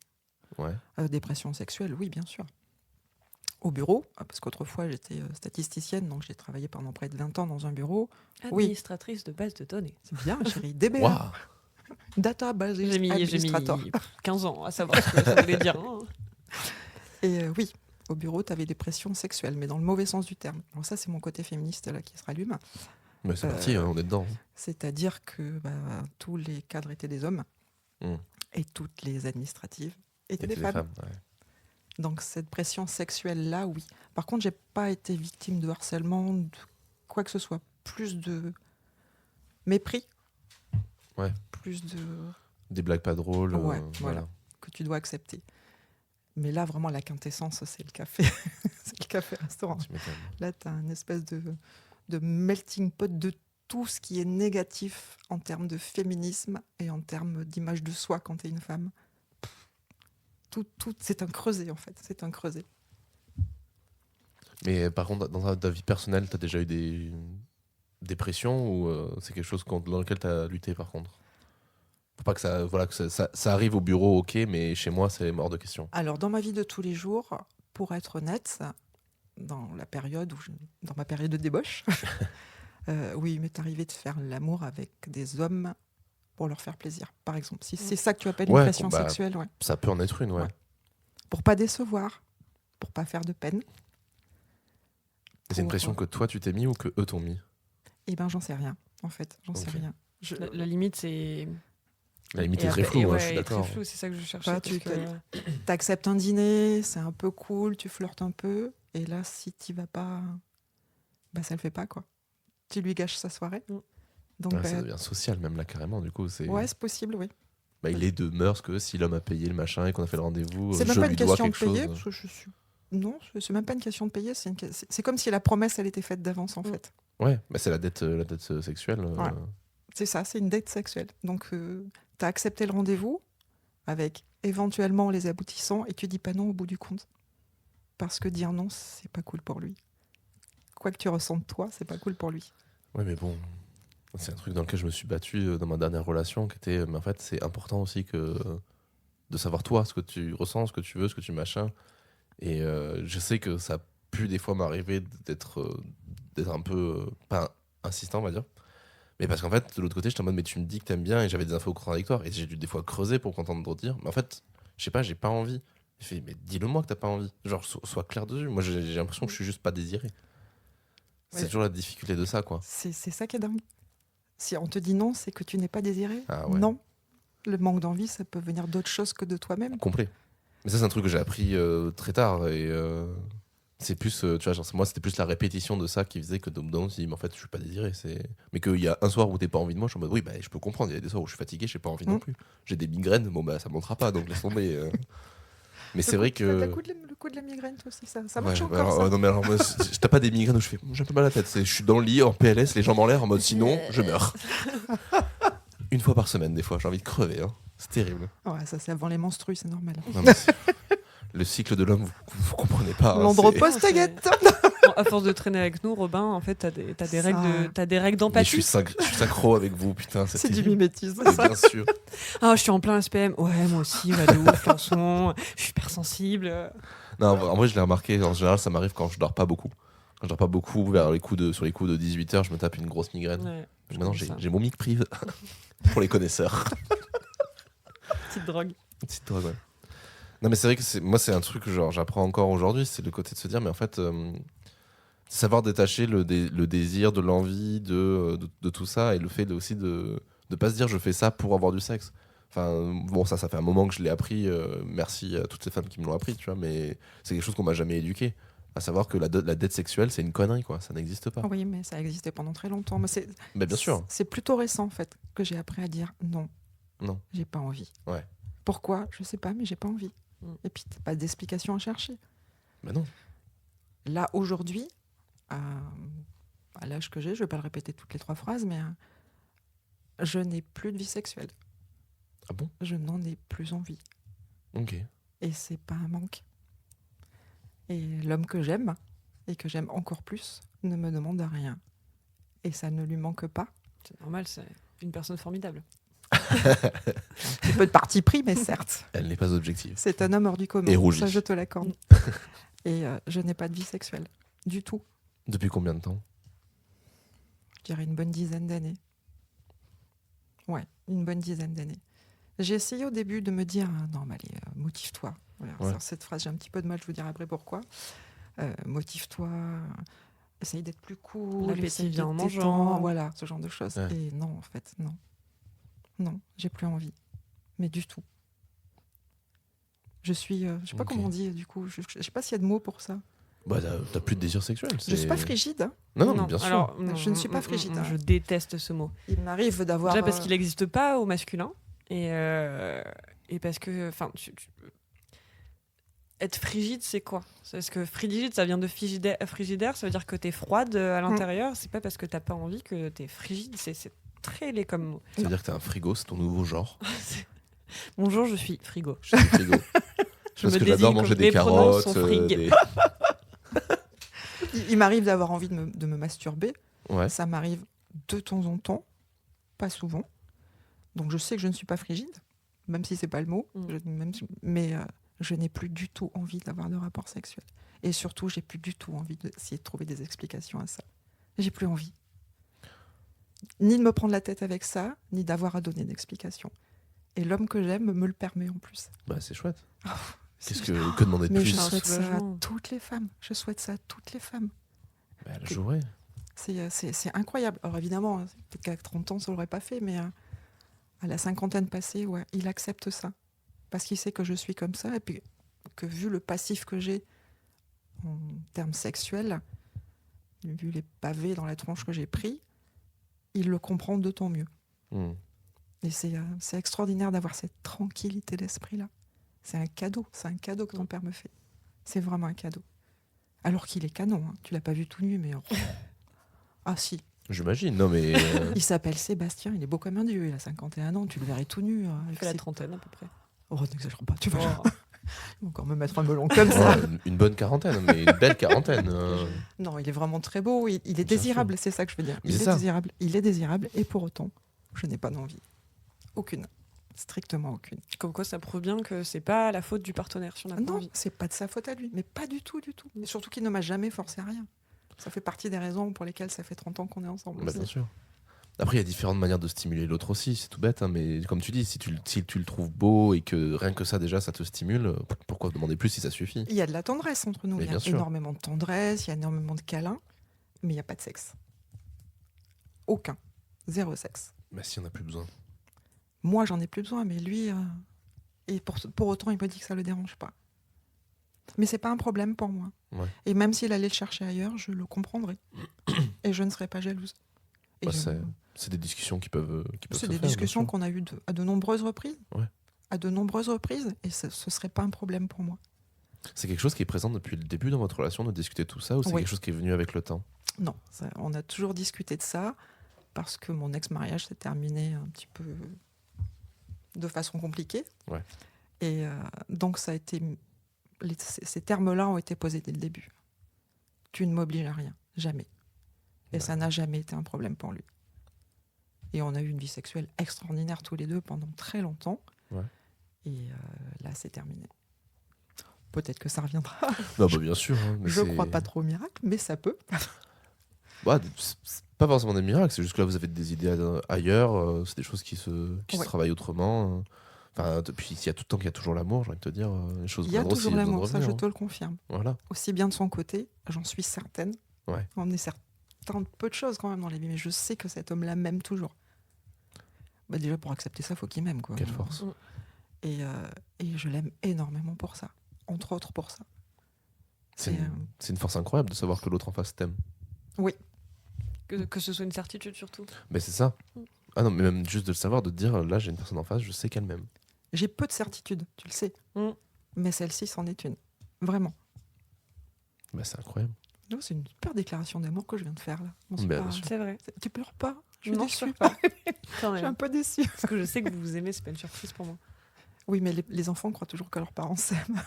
Ouais. Dépression sexuelle, oui, bien sûr. Au bureau, parce qu'autrefois j'étais statisticienne, donc j'ai travaillé pendant près de 20 ans dans un bureau. Oui. Administratrice de base de données. C'est bien, chérie. DBA, Waouh. Database J'ai mis Administrator. 15 ans à savoir ce que ça voulait dire. hein. Et oui, au bureau, tu avais des pressions sexuelles, mais dans le mauvais sens du terme. Alors ça, c'est mon côté féministe là qui se rallume. Mais c'est parti, on est dedans. C'est-à-dire que tous les cadres étaient des hommes Mm. et toutes les administratives étaient Et des les femmes. ouais. Donc cette pression sexuelle-là, oui. Par contre, j'ai pas été victime de harcèlement, de quoi que ce soit. Plus de mépris. Ouais. Plus de... Des blagues pas drôles. Ouais, voilà. que tu dois accepter. Mais là, vraiment, la quintessence, c'est le café. C'est le café-restaurant. Tu m'étonnes. Là, tu as une espèce de melting pot de tout ce qui est négatif en termes de féminisme et en termes d'image de soi quand tu es une femme. Tout, c'est un creuset, en fait. C'est un creuset. Mais par contre, dans ta vie personnelle, t'as déjà eu des dépression ou c'est quelque chose dans lequel tu as lutté par contre? Faut pas que ça arrive au bureau, ok, mais chez moi, c'est mort de question. Alors, dans ma vie de tous les jours, pour être honnête, dans ma période de débauche, oui, il m'est arrivé de faire l'amour avec des hommes pour leur faire plaisir, par exemple. Si c'est ça que tu appelles une pression sexuelle, ouais. Ça peut en être une, ouais. Pour pas décevoir, pour pas faire de peine. C'est une pression que toi, tu t'es mis ou que eux t'ont mis? Eh ben, j'en sais rien, en fait. J'en sais rien. La limite, c'est... La limite est très floue, je suis d'accord. Très flou, c'est ça que je cherchais. Tu acceptes un dîner, c'est un peu cool, tu flirtes un peu, et là, si tu vas pas, ça le fait pas, quoi. Tu lui gâches sa soirée. Donc, ça devient social, même là, carrément, du coup. Ouais, c'est possible, oui. Il est de mœurs que si l'homme a payé le machin et qu'on a fait le rendez-vous, c'est même pas une question de payer, chose. parce que non, c'est même pas une question de payer, c'est comme si la promesse, elle était faite d'avance, en fait. Ouais, c'est la dette sexuelle. Ouais. C'est ça, c'est une dette sexuelle. Donc, tu as accepté le rendez-vous avec éventuellement les aboutissants et tu dis pas non au bout du compte. Parce que dire non, c'est pas cool pour lui. Quoi que tu ressentes toi, c'est pas cool pour lui. Ouais, mais bon, c'est un truc dans lequel je me suis battu dans ma dernière relation, qui était, mais en fait, c'est important aussi de savoir toi, ce que tu ressens, ce que tu veux, ce que tu machin. Et je sais que ça a pu des fois m'arriver d'être un peu, pas insistant, on va dire. Mais parce qu'en fait, de l'autre côté, j'étais en mode, mais tu me dis que t'aimes bien, et j'avais des infos contradictoires, et j'ai dû des fois creuser pour t'entendre dire, mais en fait, je sais pas, j'ai pas envie. Je fais, mais dis-le-moi que t'as pas envie. Genre, sois clair dessus. Moi, j'ai l'impression que je suis juste pas désiré. C'est toujours la difficulté de ça, quoi. C'est ça qui est dingue. Si on te dit non, c'est que tu n'es pas désiré. Ah ouais. Non. Le manque d'envie, ça peut venir d'autre chose que de toi-même. Complet. Mais ça, c'est un truc que j'ai appris très tard, et c'est plus, tu vois, genre, moi, c'était plus la répétition de ça qui faisait que dedans, je dis, mais en fait, je suis pas désiré. Mais qu'il y a un soir où t'es pas envie de moi, je suis en mode, oui, je peux comprendre. Il y a des soirs où je suis fatigué, j'ai pas envie non plus. J'ai des migraines, ça montera pas, donc laisse tomber. Mais c'est vrai que. T'as le coup de la migraine, toi aussi, ça marche encore. Ça. Non, mais alors, moi, t'as pas des migraines où je fais, j'ai un peu mal à la tête. Je suis dans le lit, en PLS, les jambes en l'air, en mode, sinon, je meurs. Une fois par semaine, des fois, j'ai envie de crever. Hein. C'est terrible. Ouais, ça, c'est avant les menstrues, c'est normal. Non, mais le cycle de l'homme, vous comprenez pas. L'andropause te guette. À force de traîner avec nous, Robin, en fait, t'as des règles d'empathie. Je suis synchro avec vous, putain. C'est du mimétisme. Bien sûr. Ah, je suis en plein SPM. Ouais, moi aussi, de ouf, en ce moment. Je suis hyper sensible. Non, en vrai, je l'ai remarqué. En général, ça m'arrive quand je dors pas beaucoup. Quand je dors pas beaucoup, sur les coups de 18h, je me tape une grosse migraine. Ouais, maintenant, j'ai mon mic prive pour les connaisseurs. Petite drogue. Petite drogue, ouais. Non, mais c'est vrai que moi, c'est un truc que j'apprends encore aujourd'hui. C'est le côté de se dire, mais en fait, savoir détacher le désir, de l'envie, de tout ça, et le fait aussi de pas se dire, je fais ça pour avoir du sexe. Enfin, bon, ça fait un moment que je l'ai appris. Merci à toutes ces femmes qui me l'ont appris, tu vois, mais c'est quelque chose qu'on m'a jamais éduqué. À savoir que la dette sexuelle, c'est une connerie, quoi. Ça n'existe pas. Oui, mais ça existait pendant très longtemps. Mais bien sûr. C'est plutôt récent, en fait, que j'ai appris à dire non. Non. J'ai pas envie. Ouais. Pourquoi? Je sais pas, mais j'ai pas envie. Et puis, t'as pas d'explication à chercher. Ben non. Là, aujourd'hui, à l'âge que j'ai, je vais pas le répéter toutes les 3 phrases, mais je n'ai plus de vie sexuelle. Ah bon? Je n'en ai plus envie. Ok. Et c'est pas un manque. Et l'homme que j'aime, et que j'aime encore plus, ne me demande rien. Et ça ne lui manque pas. C'est normal, c'est une personne formidable. Un petit peu de parti pris, mais certes. Elle n'est pas objective. C'est un homme hors du commun. Et rougit. Ça, je te l'accorde. Et je n'ai pas de vie sexuelle. Du tout. Depuis combien de temps? Je dirais une bonne dizaine d'années. Ouais, une bonne dizaine d'années. J'ai essayé au début de me dire, non, mais allez, motive-toi. Voilà, Ouais. cette phrase, j'ai un petit peu de mal, je vous dirai après pourquoi. Motive-toi, essaye d'être plus cool. L'appétit vient en d'être mangeant. détend, voilà, ce genre de choses. Ouais. Et non, en fait, non. Non, j'ai plus envie. Mais du tout. Je suis, je sais pas Ok. comment on dit, du coup, je sais pas s'il y a de mots pour ça. Bah, t'as plus de désir sexuel. Je suis pas frigide. Hein. Non, mais bien sûr. Alors, Je ne suis pas frigide. Je déteste ce mot. Il m'arrive d'avoir. Déjà parce qu'il n'existe pas au masculin. Et parce que, enfin, être frigide, c'est quoi? Parce que frigide, ça vient de frigidaire, ça veut dire que t'es froide à l'intérieur. C'est pas parce que t'as pas envie que t'es frigide. C'est très laid comme mot. Ça veut dire que t'es un frigo, c'est ton nouveau genre. Bonjour, je suis frigo. Je suis frigo. Je Parce me que j'adore désigne manger comme des mes pronoms carottes. sont frig. Il m'arrive d'avoir envie de me masturber. Ouais. Ça m'arrive de temps en temps, pas souvent. Donc je sais que je ne suis pas frigide, même si c'est pas le mot, mais je n'ai plus du tout envie d'avoir de rapport sexuel. Et surtout, j'ai plus du tout envie d'essayer de trouver des explications à ça. J'ai plus envie. Ni de me prendre la tête avec ça, ni d'avoir à donner d'explications. Et l'homme que j'aime me le permet en plus. Bah, c'est chouette. Oh, Que demander de mais plus? je un souhaite ça à soulagement. toutes les femmes. Je souhaite ça à toutes les femmes. Bah, elle jouerait. C'est incroyable. Alors évidemment, peut-être qu'à 30 ans, ça ne l'aurait pas fait, mais à la cinquantaine passée, ouais, il accepte ça. Parce qu'il sait que je suis comme ça, et puis que vu le passif que j'ai en termes sexuels, vu les pavés dans la tronche que j'ai pris, il le comprend d'autant mieux. Hmm. Et c'est extraordinaire d'avoir cette tranquillité d'esprit-là. C'est un cadeau que ton père me fait. C'est vraiment un cadeau. Alors qu'il est canon, hein. Tu l'as pas vu tout nu, mais... Ah si, J'imagine, non mais... il s'appelle Sébastien, il est beau comme un dieu, il a 51 ans, tu le verrais tout nu. Il fait la trentaine à peu près. Oh, n'exagère pas, tu vas Oh. encore me mettre un melon comme ça. Ouais, une bonne quarantaine, mais une belle quarantaine. Non, il est vraiment très beau, il est Bien désirable, c'est ça que je veux dire. Mais Il c'est est ça. désirable, il est désirable, et pour autant, je n'ai pas d'envie. Aucune. Strictement aucune. Comme quoi, ça prouve bien que c'est pas la faute du partenaire si on n'a pas Non, envie. c'est pas de sa faute à lui, mais pas du tout, du tout. Et surtout qu'il ne m'a jamais forcé à rien. Ça fait partie des raisons pour lesquelles ça fait 30 ans qu'on est ensemble. Bah, aussi. bien sûr. Après, il y a différentes manières de stimuler l'autre aussi, c'est tout bête, hein, mais comme tu dis, si tu le trouves beau et que rien que ça déjà ça te stimule, pourquoi demander plus si ça suffit? Il y a de la tendresse entre nous, Mais il y bien a sûr. énormément de tendresse, il y a énormément de câlins, mais il n'y a pas de sexe. Aucun. Zéro sexe. Bah si on a plus besoin. Moi, j'en ai plus besoin, mais lui... Et pour autant, il me dit que ça ne le dérange pas. Mais c'est pas un problème pour moi. Ouais. Et même s'il allait le chercher ailleurs, je le comprendrai. Et je ne serais pas jalouse. Et Bah, je- c'est des discussions qui peuvent C'est se des faire, bien discussions sûr. qu'on a eues à de nombreuses reprises. Ouais. À de nombreuses reprises. Et ce ne serait pas un problème pour moi. C'est quelque chose qui est présent depuis le début dans votre relation de discuter de tout ça, ou c'est Oui. quelque chose qui est venu avec le temps? Non, on a toujours discuté de ça parce que mon ex-mariage s'est terminé un petit peu de façon compliquée. Ouais. Et donc, ça a été, ces termes-là ont été posés dès le début. Tu ne m'obliges à rien, jamais. Et Ouais. ça n'a jamais été un problème pour lui. Et on a eu une vie sexuelle extraordinaire tous les deux pendant très longtemps. Ouais. Et là, c'est terminé. Peut-être que ça reviendra. Non, bah, bien sûr. Hein, mais Je c'est- crois pas trop au miracle, mais ça peut. Ouais, c'est pas forcément des miracles, c'est juste que là vous avez des idées ailleurs, c'est des choses qui se Ouais. travaillent autrement. Enfin, puis il y a tout le temps qu'il y a toujours l'amour, j'ai envie de te dire, les choses Il y a viendront s'il toujours y a besoin de l'amour, ça revenir, je hein. te le confirme. Voilà. Aussi bien de son côté, j'en suis certaine. Ouais. On est certain de peu de choses quand même dans la vie, mais je sais que cet homme-là m'aime toujours. Bah déjà pour accepter ça, faut qu'il m'aime quoi. Quelle force. Et je l'aime énormément pour ça, entre autres pour ça. C'est C'est, c'est une force incroyable de savoir que l'autre en face t'aime. oui, Que ce soit une certitude surtout. Mais c'est ça. Mm. Ah non, mais même juste de le savoir, de te dire là j'ai une personne en face, je sais qu'elle m'aime. j'ai peu de certitudes, tu le sais, Mm. mais celle-ci c'en est une, vraiment. Bah, c'est incroyable. Non, c'est une super déclaration d'amour que je viens de faire là. On se Bah, parle. bien sûr. C'est vrai. Tu pleures pas? Je suis Non, déçue. je pleure pas. Quand Je suis un même. peu déçue. Parce que je sais que vous vous aimez, c'est pas une surprise pour moi. Oui, mais les enfants croient toujours que leurs parents s'aiment.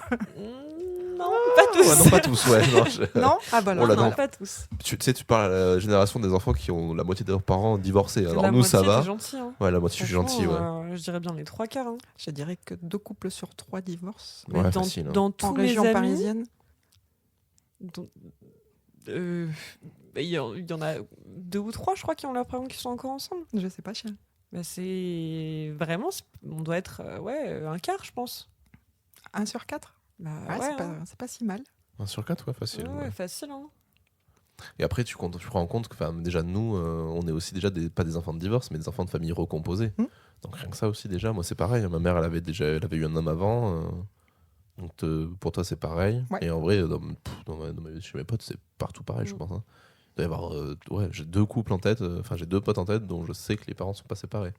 Non, pas tous. Ouais, non, pas tous, ouais. Non, je- Non? Ah bah là, Oh là, Non, non. pas tous. Tu sais, tu parles à la génération des enfants qui ont la moitié de leurs parents divorcés. Alors La nous, ça moitié, va. t'es gentil, hein. Ouais, la moitié, je suis gentil, ouais. Franchement, je dirais bien les 3/4. Hein. je dirais que 2 couples sur 3 divorcent. Mais Ouais, dans, facile, hein. dans En tous mes région amis, parisienne, dont- il y en a 2 ou 3, je crois, qui ont leurs parents qui sont encore ensemble. je sais pas, chien. Bah, c'est vraiment, on doit être un quart, je pense. 1 sur 4? Bah, Ouais, ouais, c'est pas si mal. 1 sur 4, ouais, facile. ouais, ouais. facile. Hein. Et après, tu prends en compte que déjà, nous, on est aussi déjà pas des enfants de divorce, mais des enfants de famille recomposées. Mm. Donc rien que ça aussi, déjà, moi, c'est pareil. Ma mère, elle avait eu un homme avant. Donc pour toi, c'est pareil. Ouais. Et en vrai, chez mes potes, c'est partout pareil, je Mm. pense. Hein. Il doit y avoir... ouais, j'ai 2 couples en tête, j'ai 2 potes en tête dont je sais que les parents sont pas séparés.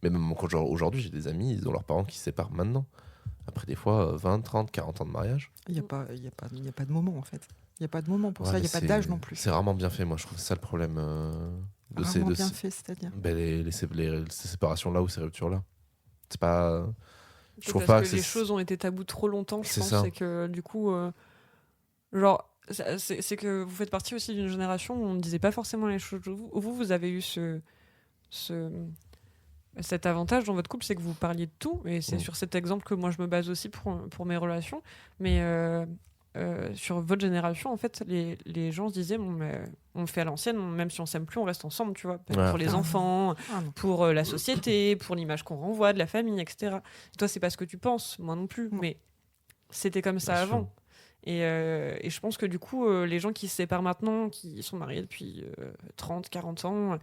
Mais même aujourd'hui, j'ai des amis, ils ont leurs parents qui se séparent maintenant. Après, des fois, 20, 30, 40 ans de mariage. Il n'y a pas de moment, en fait. Il n'y a pas de moment pour Ouais, ça. Il mais n'y a pas d'âge non plus. C'est rarement bien fait, moi, je trouve que c'est ça le problème Rarement bien fait, c'est-à-dire. Ben, ces séparations-là ou ces ruptures-là. C'est pas. Je C'est trouve parce pas que que les c'est- choses ont été tabous trop longtemps, je C'est pense. ça. Et que du coup, genre, c'est que vous faites partie aussi d'une génération où on ne disait pas forcément les choses. Vous avez eu cet avantage dans votre couple, c'est que vous parliez de tout, et c'est sur cet exemple que moi je me base aussi pour mes relations. Mais sur votre génération, en fait, les gens se disaient bon, mais on le fait à l'ancienne, même si on s'aime plus, on reste ensemble, tu vois, pour les enfants, pour la société, pour l'image qu'on renvoie de la famille, etc. Toi, c'est pas ce que tu penses, moi non plus, mais c'était comme ça avant. Et je pense que du coup, les gens qui se séparent maintenant, qui sont mariés depuis 30, 40 ans,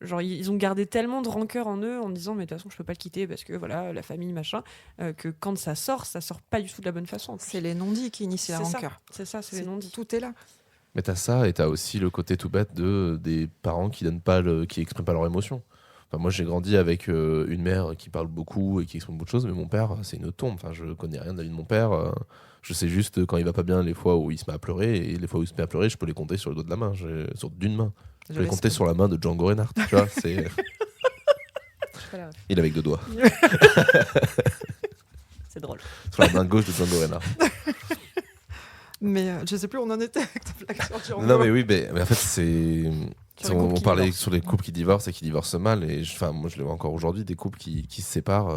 genre ils ont gardé tellement de rancœur en eux en disant mais de toute façon je peux pas le quitter parce que voilà la famille machin, que quand ça sort pas du tout de la bonne façon. C'est les non-dits qui initient la rancœur. C'est les non-dits. Tout est là. Mais t'as ça et t'as aussi le côté tout bête des parents qui expriment pas leurs émotions. Enfin, moi j'ai grandi avec une mère qui parle beaucoup et qui exprime beaucoup de choses, mais mon père c'est une tombe. Enfin, je connais rien de la vie de mon père. Je sais juste quand il va pas bien les fois où il se met à pleurer, et les fois où il se met à pleurer je peux les compter sur le doigt de la main, sur d'une main. Je vais les compter sur la main de Django Reinhardt, tu vois, c'est... Il est avec 2 doigts. C'est drôle. Sur la main gauche de Django Reinhardt. Mais je sais plus où on en était avec ta blague sur Django. Non mais oui, mais en fait c'est... On parlait sur les couples qui divorcent et qui divorcent mal, et moi je le vois encore aujourd'hui, des couples qui se séparent,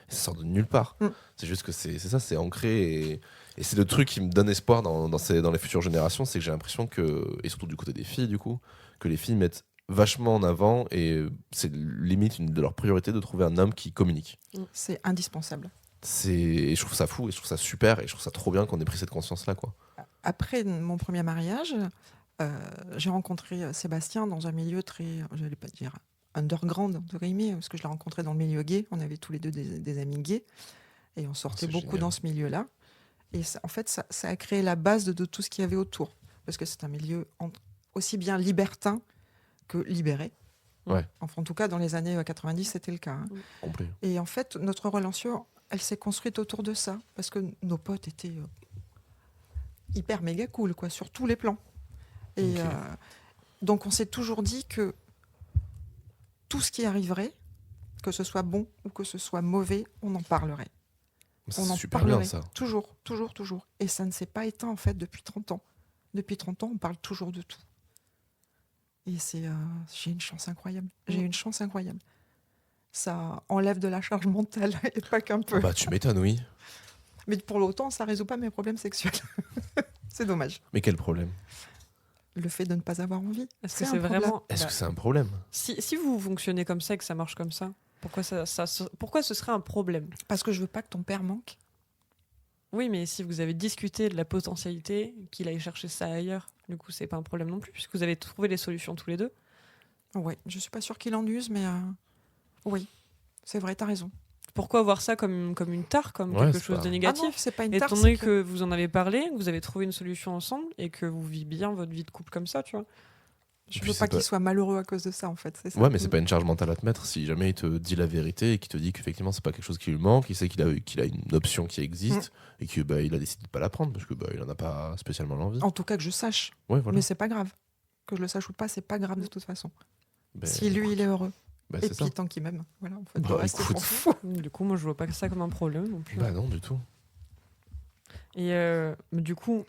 ça sort de nulle part. C'est juste que c'est ça, c'est ancré, et c'est le truc qui me donne espoir dans les futures générations, c'est que j'ai l'impression que, et surtout du côté des filles du coup, que les filles mettent vachement en avant, et c'est limite une de leurs priorités de trouver un homme qui communique. C'est indispensable. Et je trouve ça fou, et je trouve ça super, et je trouve ça trop bien qu'on ait pris cette conscience-là, quoi. Après mon premier mariage, j'ai rencontré Sébastien dans un milieu très, je n'allais pas dire underground, entre guillemets, parce que je l'ai rencontré dans le milieu gay. On avait tous les deux des amis gays, et on sortait beaucoup génial. Dans ce milieu-là. Et en fait, ça a créé la base de tout ce qu'il y avait autour, parce que c'est un milieu aussi bien libertin que libéré. Ouais. Enfin, en tout cas, dans les années 90, c'était le cas. Complet. Et en fait, notre relation, elle s'est construite autour de ça, parce que nos potes étaient hyper méga cool, quoi, sur tous les plans. Et donc, on s'est toujours dit que tout ce qui arriverait, que ce soit bon ou que ce soit mauvais, on en parlerait. C'est on en super parlerait bien, ça. Toujours. Et ça ne s'est pas éteint, en fait, depuis 30 ans. Depuis 30 ans, on parle toujours de tout. Et j'ai une chance incroyable. Ça enlève de la charge mentale, et pas qu'un peu. Bah, tu m'étonnes, oui. Mais pour l'autant, ça ne résout pas mes problèmes sexuels. C'est dommage. Mais quel problème ? Le fait de ne pas avoir envie. Est-ce que c'est vraiment... Est-ce que c'est un problème ? Si vous fonctionnez comme ça et que ça marche comme ça, pourquoi ce serait un problème ? Parce que je veux pas que ton père manque. Oui, mais si vous avez discuté de la potentialité, qu'il aille chercher ça ailleurs, du coup, c'est pas un problème non plus, puisque vous avez trouvé les solutions tous les deux. Oui, je suis pas sûre qu'il en use, mais oui, c'est vrai, t'as raison. Pourquoi voir ça comme une tare, comme quelque chose de négatif ? Ah non, c'est pas une tare. Étant donné que vous en avez parlé, que vous avez trouvé une solution ensemble et que vous vivez bien votre vie de couple comme ça, tu vois. Je veux pas qu'il soit malheureux à cause de ça, en fait. C'est ça. Ouais, mais c'est pas une charge mentale à te mettre si jamais il te dit la vérité et qu'il te dit qu'effectivement c'est pas quelque chose qui lui manque, il sait qu'il a une option qui existe et qu'il il a décidé de pas la prendre parce que il en a pas spécialement l'envie. En tout cas que je sache. Ouais, voilà. Mais c'est pas grave. Que je le sache ou pas, c'est pas grave de toute façon. Si lui, écoute, il est heureux. et puis tant qu'il m'aime. Voilà, en fait, écoute. Du coup, moi je vois pas ça comme un problème non plus. Non, du tout. Et du coup,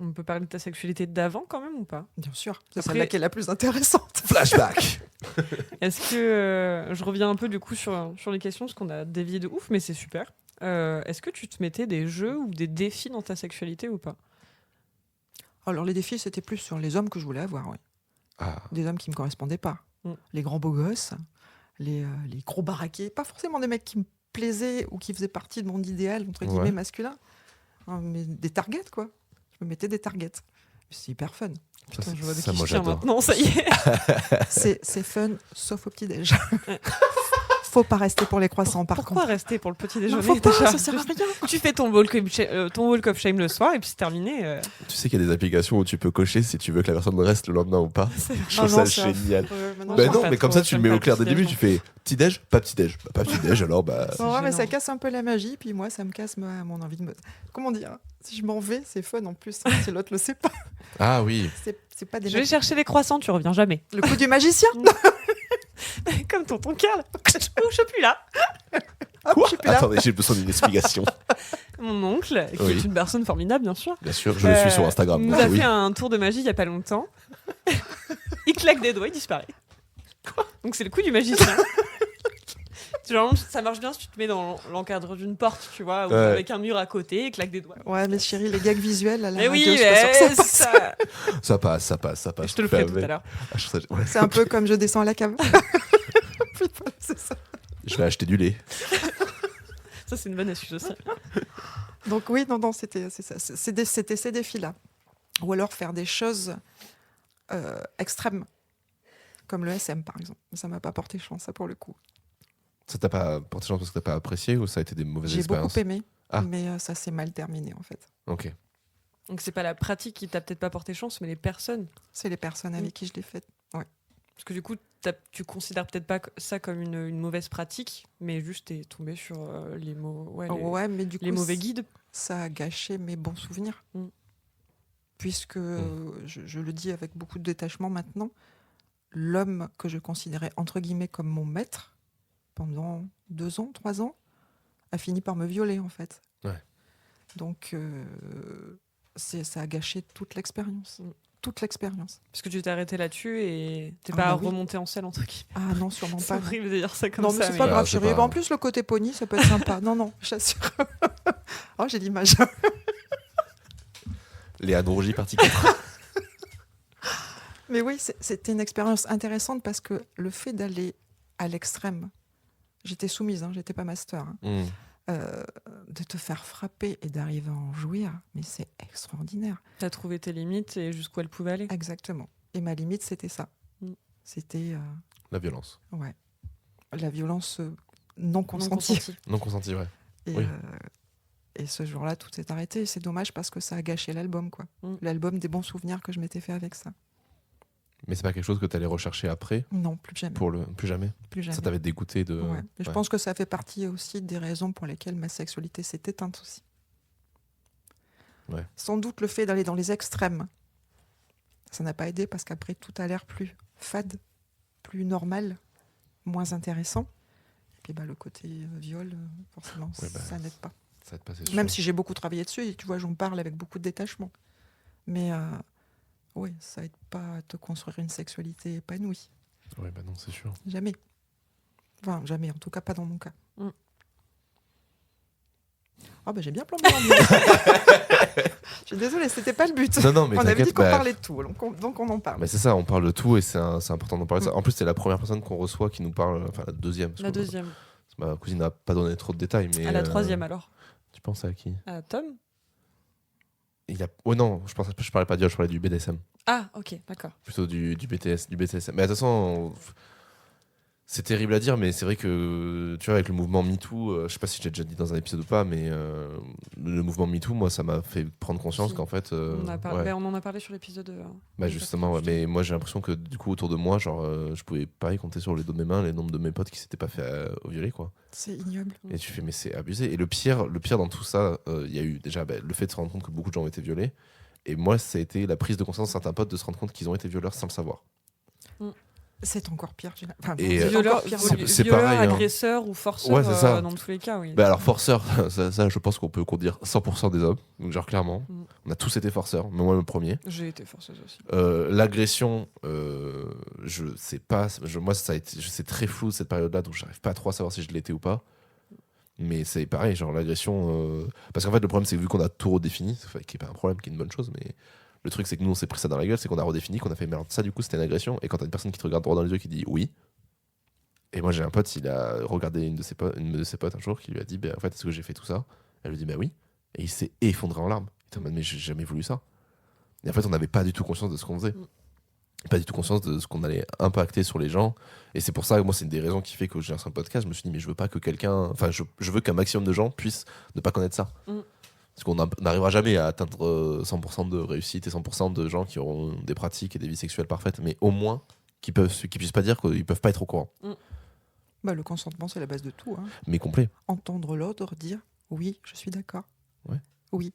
on peut parler de ta sexualité d'avant quand même ou pas ? Bien sûr, c'est celle-là qui est la plus intéressante. Flashback. Est-ce que je reviens un peu du coup sur les questions parce qu'on a dévié de ouf, mais c'est super. Est-ce que tu te mettais des jeux ou des défis dans ta sexualité ou pas ? Alors les défis, c'était plus sur les hommes que je voulais avoir, ouais. Des hommes qui me correspondaient pas. Les grands beaux gosses, les gros baraqués, pas forcément des mecs qui me plaisaient ou qui faisaient partie de mon idéal entre guillemets masculin, mais des targets, quoi. Je me mettais des targets. C'est hyper fun. Putain, je vois de ça, qui moi, je tiens j'adore. maintenant, ça y est. C'est fun, sauf au petit-déj. Faut pas rester pour les croissants, par Pourquoi contre. rester pour le petit déjeuner ? Faut pas, ça sert à rien. Tu fais ton walk of shame le soir et puis c'est terminé. Tu sais qu'il y a des applications où tu peux cocher si tu veux que la personne reste le lendemain ou pas. Je trouve ça génial. Non, mais comme ça, tu le mets au clair dès le début. Tu fais petit-déj, pas petit-déj. Pas petit-déj, alors Ouais, mais ça casse un peu la magie. Puis moi, ça me casse mon envie de me. Comment dire ? Si je m'en vais, c'est fun en plus. Si l'autre le sait pas. Ah oui. C'est pas des. Je vais chercher les croissants, tu reviens jamais. Le coup du magicien. Comme tonton Carl. Oh, je suis plus là. Quoi ? Attendez, j'ai besoin d'une explication. mon oncle, qui Oui. est une personne formidable, bien sûr, Bien sûr, je le suis sur Instagram. nous donc a oui. fait un tour de magie il y a pas longtemps. Il claque des doigts, il disparaît. Donc c'est le coup du magicien. Genre, ça marche bien si tu te mets dans l'encadre d'une porte, tu vois, ou Ouais. avec un mur à côté, et claque des doigts. Ouais, mais chérie, les gags visuels à la Mais radio, oui, je suis pas sûre que mais ça passe. ça... Ça passe. Je te le ferai tout à l'heure. Ah, je, serais- ouais. C'est un peu comme je descends à la cave. Puis voilà, c'est ça. Je vais acheter du lait. Ça, c'est une bonne astuce aussi. Donc oui, non, c'était ça. C'était ces défis-là. Ou alors faire des choses extrêmes, comme le SM par exemple. Ça m'a pas porté chance, ça pour le coup. Ça t'a pas porté chance parce que t'as pas apprécié ou ça a été des mauvaises J'ai expériences? beaucoup aimé, Ah. mais ça s'est mal terminé en fait. Ok. Donc c'est pas la pratique qui t'a peut-être pas porté chance, mais les personnes. C'est les personnes avec qui je l'ai fait. Parce que du coup, tu considères peut-être pas ça comme une mauvaise pratique, mais juste t'es tombé sur les mots, Ouais, mais du coup, les mauvais guides. ça a gâché mes bons souvenirs. Mm. Puisque, je le dis avec beaucoup de détachement maintenant, l'homme que je considérais entre guillemets comme mon maître, pendant 2 ans, 3 ans, a fini par me violer en fait. Ouais. Donc, ça a gâché toute l'expérience. Mm. Toute l'expérience. Parce que tu t'es arrêté là-dessus et t'es Ah pas bah oui. remonté en selle entre guillemets. Ah non, sûrement C'est pas. horrible de dire ça comme Non, ça. mais c'est mais- pas Ah, grave, c'est chérie. pas- En plus, le côté pony, ça peut être sympa. Non, j'assure. Oh, j'ai l'image. Léa Nourgi, partie 4. Mais oui, c'était une expérience intéressante parce que le fait d'aller à l'extrême, j'étais soumise, hein, j'étais pas master, hein, de te faire frapper et d'arriver à en jouir, mais c'est extraordinaire. T'as trouvé tes limites et jusqu'où elles pouvaient aller. Exactement. Et ma limite, c'était ça. Mm. C'était La violence. ouais, la violence non Non consentie. consentie. Non consentie, ouais. Et, Oui. et ce jour-là, tout s'est arrêté. Et c'est dommage parce que ça a gâché l'album, quoi. Mm. L'album des bons souvenirs que je m'étais fait avec ça. Mais c'est pas quelque chose que t'allais rechercher après Non, plus jamais. plus jamais. Plus jamais. Ça t'avait dégoûté de. Ouais. Et je Ouais. pense que ça fait partie aussi des raisons pour lesquelles ma sexualité s'est éteinte aussi. Ouais. Sans doute le fait d'aller dans les extrêmes, ça n'a pas aidé parce qu'après tout a l'air plus fade, plus normal, moins intéressant. Et puis le côté viol, forcément, Ouais, ça n'aide pas. Ça te passait Même si j'ai beaucoup travaillé dessus, et tu vois, j'en parle avec beaucoup de détachement. Mais oui, ça aide pas à te construire une sexualité épanouie. Ouais, bah non, c'est sûr. Jamais. Enfin, jamais, en tout cas pas dans mon cas. Mm. Ah bah j'ai bien plombé l'ambiance. Je suis désolée, c'était pas le but. Non, non, mais On avait dit t'inquiète. qu'on bah, parlait de tout, donc on en parle. Mais c'est ça, on parle de tout et c'est important d'en parler de ça. Mm. En plus, c'est la première personne qu'on reçoit qui nous parle, enfin la deuxième. parce La que deuxième. Ma cousine n'a pas donné trop de détails, mais. À la troisième alors. Tu penses à qui? À Tom. Oh non, je parlais pas de viol, je parlais du BDSM. Ah, ok, d'accord. Plutôt du BTSM. Mais de toute façon, c'est terrible à dire, mais c'est vrai que, tu vois, avec le mouvement MeToo, je sais pas si je l'ai déjà dit dans un épisode ou pas, mais le mouvement MeToo, moi, ça m'a fait prendre conscience Si. qu'en fait. On ouais. on en a parlé sur l'épisode. Bah justement, ouais, mais moi j'ai l'impression que du coup autour de moi, genre, je pouvais pas y compter sur les dos de mes mains les nombres de mes potes qui s'étaient pas fait violer, quoi. C'est ignoble. Et tu fais, mais c'est abusé. Et le pire dans tout ça, il y a eu déjà le fait de se rendre compte que beaucoup de gens ont été violés. Et moi, ça a été la prise de conscience de certains potes de se rendre compte qu'ils ont été violeurs sans le savoir. C'est encore pire. Enfin, Et, c'est Violeur, encore pire. c'est violeur, pareil, hein. agresseur ou forceur, Ouais, c'est ça. dans tous les cas, oui. Bah alors forceur, ça je pense qu'on peut dire 100% des hommes. Donc genre clairement, Mm. on a tous été forceurs, mais moi le premier. J'ai été forceuse aussi. L'agression, je sais pas. Moi, ça a été, c'est très flou cette période-là, donc j'arrive pas trop à savoir si je l'étais ou pas. Mais c'est pareil, genre l'agression. Parce qu'en fait, le problème, c'est que vu qu'on a tout redéfini, qui est pas un problème, qui est une bonne chose, mais le truc, c'est que nous, on s'est pris ça dans la gueule, c'est qu'on a redéfini, qu'on a fait, mais alors ça, du coup, c'était une agression. Et quand t'as une personne qui te regarde droit dans les yeux qui dit oui. Et moi, j'ai un pote, il a regardé une de ses potes un jour qui lui a dit, en fait, est-ce que j'ai fait tout ça? Elle lui dit, bah oui. Et il s'est effondré en larmes. Il était en mode, mais j'ai jamais voulu ça. Et en fait, on n'avait pas du tout conscience de ce qu'on faisait. Pas du tout conscience de ce qu'on allait impacter sur les gens. Et c'est pour ça que moi, c'est une des raisons qui fait que j'ai lancé un podcast. Je me suis dit, mais je veux pas que quelqu'un. Enfin, je veux qu'un maximum de gens puissent ne pas connaître ça. Mm. Parce qu'on n'arrivera jamais à atteindre 100% de réussite et 100% de gens qui auront des pratiques et des vies sexuelles parfaites. Mais au moins, qu'ils puissent pas dire qu'ils peuvent pas être au courant. Bah, le consentement, c'est la base de tout. Hein. Mais complet. Entendre l'autre dire oui, je suis d'accord. Ouais. Oui.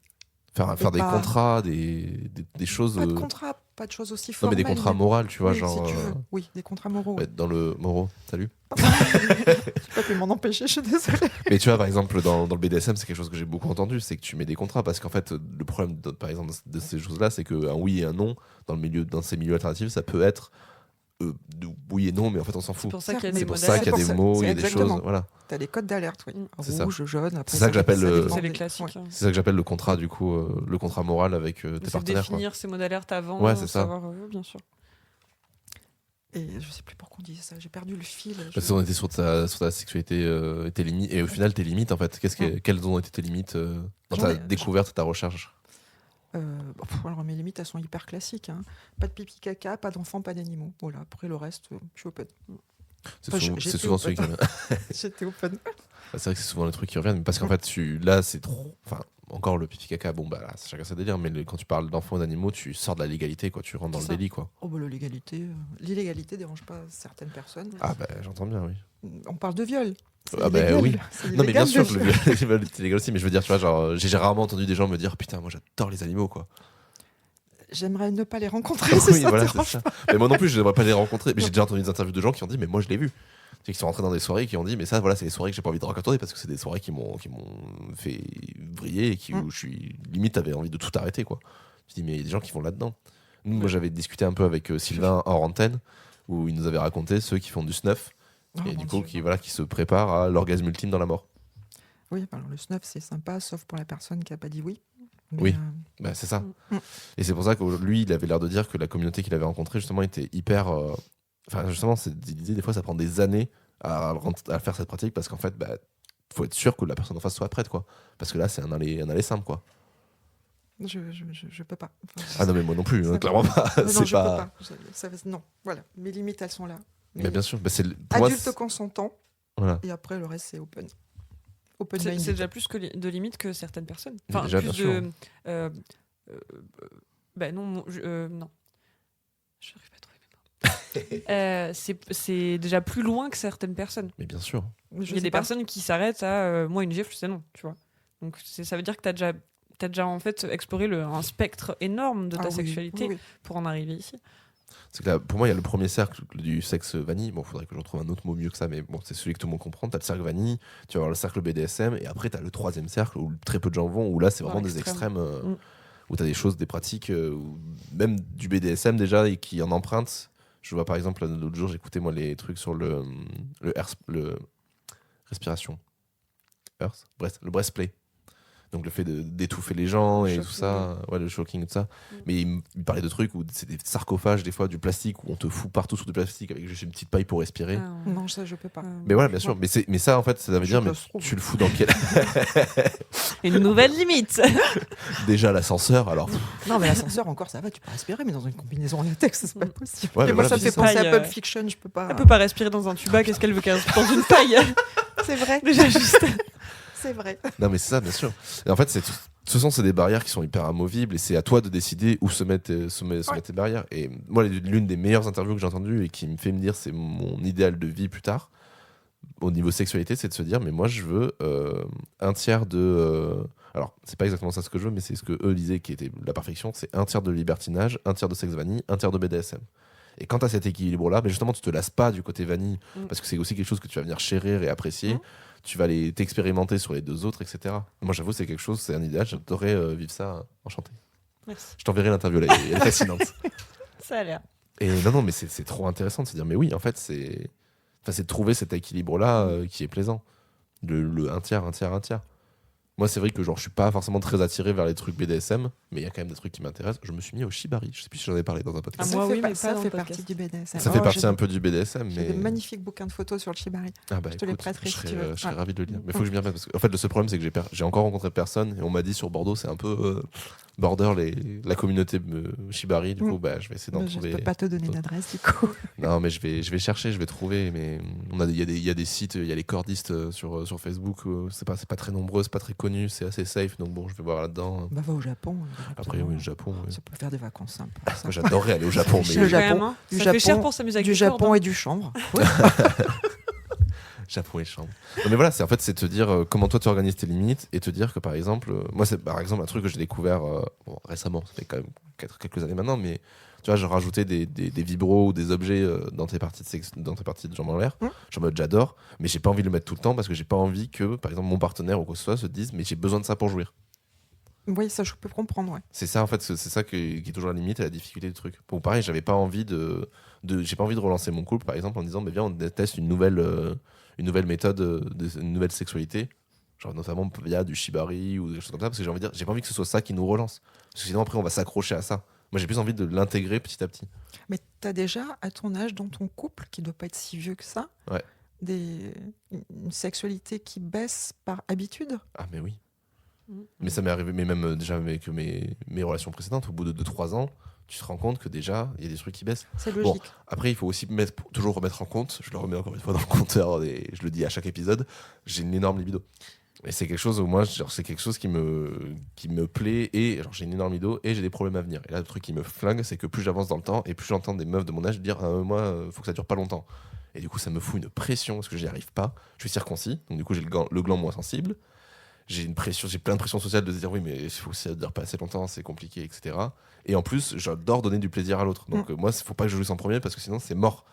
Faire des pas- contrats, des choses. Pas de contrat, pas de choses aussi Non, formelles. mais des contrats moraux, tu vois, Oui, genre. si tu veux. Oui, des contrats moraux. Ouais, dans le Moro, salut. Je n'ai pas pu m'en empêcher, je suis désolée. Mais tu vois, par exemple, dans le BDSM, c'est quelque chose que j'ai beaucoup entendu, c'est que tu mets des contrats, parce qu'en fait, le problème, par exemple, de ces choses-là, c'est qu'un oui et un non, dans ces milieux alternatifs, ça peut être oui et non, mais en fait, on s'en C'est fout. pour ça qu'il y a C'est des pour modèles. ça qu'il y a C'est des pour ça. mots, C'est il y a des exactement. choses, voilà. Tu as les codes d'alerte, oui. C'est ça. Rouge, jaune, après. C'est ça que j'appelle le- dépend C'est les des- classiques. ouais. C'est ça que j'appelle le contrat, du coup, le contrat moral avec tes C'est partenaires, quoi. définir ces mots d'alerte avant, Ouais, c'est ça. savoir, bien sûr. Et je sais plus pourquoi on disait ça, j'ai perdu le fil. Parce qu'on était sur ta sexualité et tes limites. Et au final, tes limites, en fait, quelles ont été tes limites dans J'en ta ai- découverte, ta recherche? Alors mes limites, elles sont hyper classiques. Hein. Pas de pipi caca, pas d'enfants, pas d'animaux. Voilà, après le reste, je suis open. C'est Enfin, souvent, j'étais c'est souvent celui qui open. revient. J'étais open. C'est vrai que c'est souvent les trucs qui reviennent, parce qu'en fait, là, c'est trop. Enfin, encore le pipi caca, bon, bah là, c'est chacun ses délires, mais quand tu parles d'enfants et d'animaux, tu sors de la légalité, quoi. Tu rentres dans C'est le ça. délit, quoi. Oh bah l'illégalité dérange pas certaines personnes. Ah, bah, j'entends bien, oui. On parle de viol. C'est Ah bah illégal. oui. C'est Non, mais bien illégal sûr de que le viol, c'est légal aussi, mais je veux dire, tu vois, genre, j'ai rarement entendu des gens me dire, putain, moi, j'adore les animaux, quoi. J'aimerais ne pas les rencontrer, si Oui, ça voilà, te c'est dérange ça. Mais moi non plus, je devrais pas les rencontrer. Mais j'ai déjà entendu des interviews de gens qui ont dit, mais moi, je l'ai vu. C'est qu'ils sont rentrés dans des soirées et qui ont dit, mais ça, voilà, c'est des soirées que j'ai pas envie de raconter parce que c'est des soirées qui m'ont fait vriller et où je suis limite avait envie de tout arrêter, quoi. Je dis, mais il y a des gens qui vont là-dedans. Nous, moi, j'avais discuté un peu avec Sylvain hors antenne où il nous avait raconté ceux qui font du snuff Oh, et mon du coup Dieu. qui se préparent à l'orgasme ultime dans la mort. Oui, alors le snuff, c'est sympa, sauf pour la personne qui a pas dit oui. Mais, Oui. Bah, c'est ça. Mm. Et c'est pour ça que lui, il avait l'air de dire que la communauté qu'il avait rencontrée, justement, était hyper. Enfin, justement, il disait des fois, ça prend des années à faire cette pratique parce qu'en fait, bah, faut être sûr que la personne en face soit prête, quoi. Parce que là, c'est un aller simple, quoi. je peux pas. Enfin, Ah non, mais moi non plus, ça- clairement pas. non, C'est je pas. peux pas. Non, voilà. Mes limites, elles sont là. Mais bien sûr, bah, pour moi, Adulte consentant, voilà. et après, le reste, c'est open. Open C'est mind. déjà plus de limites que certaines personnes. Mais Enfin, déjà, plus bien sûr. de. Ben non, non. Je n'arrive pas à trouver mes mots. C'est déjà plus loin que certaines personnes. Mais bien sûr. Je Il y a sais des pas. personnes qui s'arrêtent à moi, une gifle, c'est non, tu vois. Donc ça veut dire que t'as déjà en fait exploré un spectre énorme de ta Ah oui, sexualité oui, oui. pour en arriver ici. C'est que là, pour moi, il y a le premier cercle du sexe vanille. Bon, il faudrait que je retrouve un autre mot mieux que ça, mais bon, c'est celui que tout le monde comprend. Tu as le cercle vanille, tu vas avoir le cercle BDSM, et après, tu as le troisième cercle où très peu de gens vont, où là, c'est Dans vraiment des l'extrême. extrêmes, où tu as des choses, des pratiques, même du BDSM déjà, et qui en empruntent. Je vois par exemple, l'autre jour, j'écoutais moi les trucs sur le respiration. Bref, le breastplay. Donc le fait d'étouffer les gens et Shocking. tout ça, ouais, le shocking et tout ça. Mais il parlait de trucs où c'est des sarcophages, des fois, du plastique, où on te fout partout sur du plastique avec juste une petite paille pour respirer. Ah, Non, ça, je peux pas. Mais voilà, bien sûr. Mais ça, en fait, ça veut Je dire, mais te trouve. tu le fous dans quel. Une nouvelle limite. Déjà l'ascenseur, alors. Non, mais l'ascenseur, encore, ça va, tu peux respirer, mais dans une combinaison en latex, c'est pas possible. Ouais, et mais moi, voilà, ça me mais fait c'est penser ça. à Pulp Fiction, je peux pas. Elle peut pas respirer dans un tuba, qu'est-ce qu'elle veut qu'elle respire dans une paille? C'est vrai, Déjà juste. c'est vrai. Non, mais c'est ça, bien sûr. Et en fait, c'est des barrières qui sont hyper amovibles et c'est à toi de décider où se mettent tes barrières. Et moi, l'une des meilleures interviews que j'ai entendues et qui me fait me dire c'est mon idéal de vie plus tard, au niveau sexualité, c'est de se dire mais moi, je veux un tiers de. Alors, c'est pas exactement ça ce que je veux, mais c'est ce que eux disaient qui était la perfection c'est un tiers de libertinage, un tiers de sexe vanille, un tiers de BDSM. Et quand tu as cet équilibre-là, mais justement, tu te lasses pas du côté vanille, parce que c'est aussi quelque chose que tu vas venir chérir et apprécier. Tu vas t'expérimenter sur les deux autres, etc. Moi, j'avoue, c'est quelque chose, c'est un idéal. J'adorais vivre ça, enchanté. Merci. Je t'enverrai l'interview, là, elle est fascinante. Ça a l'air. Et non, mais c'est trop intéressant de se dire, mais oui, en fait, c'est de trouver cet équilibre-là qui est plaisant. Le un tiers, un tiers, un tiers. Moi, c'est vrai que genre, je suis pas forcément très attiré vers les trucs BDSM, mais il y a quand même des trucs qui m'intéressent. Je me suis mis au shibari. Je sais plus si j'en ai parlé dans un podcast. Ah, moi, oui, mais pas ça dans fait le partie podcast. du BDSM. Ça fait Oh, partie j'ai un peu du BDSM, J'ai mais. de magnifiques bouquins de photos sur le shibari. Ah bah, Je te les écoute, prêterai je si tu serais, veux. je serais Ouais. ravi de le lire. Mais il faut que je m'y remette parce que en fait, le seul problème, c'est que j'ai encore rencontré personne et on m'a dit sur Bordeaux, c'est un peu border la communauté Shibari. Du coup, bah, je vais essayer d'en Mais je trouver. peux pas te donner d'adresse du coup. Non, mais je vais chercher, je vais trouver. Mais il y a des sites, il y a les cordistes sur Facebook. C'est pas très nombreux, c'est pas très connu, c'est assez safe. Donc bon, je vais voir là-dedans. Bah va au Japon. Après, oui, le Japon. Oui. Ça peut faire des vacances sympas. Moi, j'adorerais aller au Japon, Le mais Japon, Quand même, hein. du Ça fait cher Japon- pour s'amuser avec Du les Japon cordes, et du chanvre. Chapeau et chambre. Non, mais voilà, c'est te dire comment toi tu organises tes limites et te dire que par exemple, moi c'est par exemple un truc que j'ai découvert récemment, ça fait quand même quelques années maintenant, mais tu vois, je rajoutais des vibros ou des objets dans tes parties de jambes en l'air. Je suis en mode j'adore, mais j'ai pas envie de le mettre tout le temps parce que j'ai pas envie que par exemple mon partenaire ou quoi que ce soit se dise mais j'ai besoin de ça pour jouir. Oui, ça je peux comprendre, ouais. C'est ça en fait, c'est ça qui est toujours la limite et la difficulté du truc. Bon, pareil, j'avais pas envie j'ai pas envie de relancer mon couple par exemple en disant mais viens on teste une nouvelle méthode, une nouvelle sexualité, genre notamment via du shibari ou des choses comme ça, parce que j'ai pas envie que ce soit ça qui nous relance, parce que sinon après on va s'accrocher à ça. Moi j'ai plus envie de l'intégrer petit à petit. Mais t'as déjà, à ton âge, dans ton couple, qui doit pas être si vieux que ça, Ouais. une sexualité qui baisse par habitude. Ah mais oui. Mais ça m'est arrivé, mais même déjà avec mes relations précédentes, au bout de 2-3 ans, tu te rends compte que déjà, il y a des trucs qui baissent. C'est logique. Bon, après, il faut aussi toujours remettre en compte, je le remets encore une fois dans le compteur, et je le dis à chaque épisode, j'ai une énorme libido. Et c'est quelque chose où moi, c'est quelque chose qui me plaît, et alors, j'ai une énorme libido, et j'ai des problèmes à venir. Et là, le truc qui me flingue, c'est que plus j'avance dans le temps, et plus j'entends des meufs de mon âge dire moi, faut que ça dure pas longtemps. Et du coup, ça me fout une pression, parce que j'y arrive pas. Je suis circoncis, donc du coup, j'ai le gland moins sensible. J'ai plein de pression sociale de se dire oui mais il faut que ça dure pas assez longtemps, c'est compliqué, etc. Et en plus j'adore donner du plaisir à l'autre, donc moi il faut pas que je jouisse en premier parce que sinon c'est mort.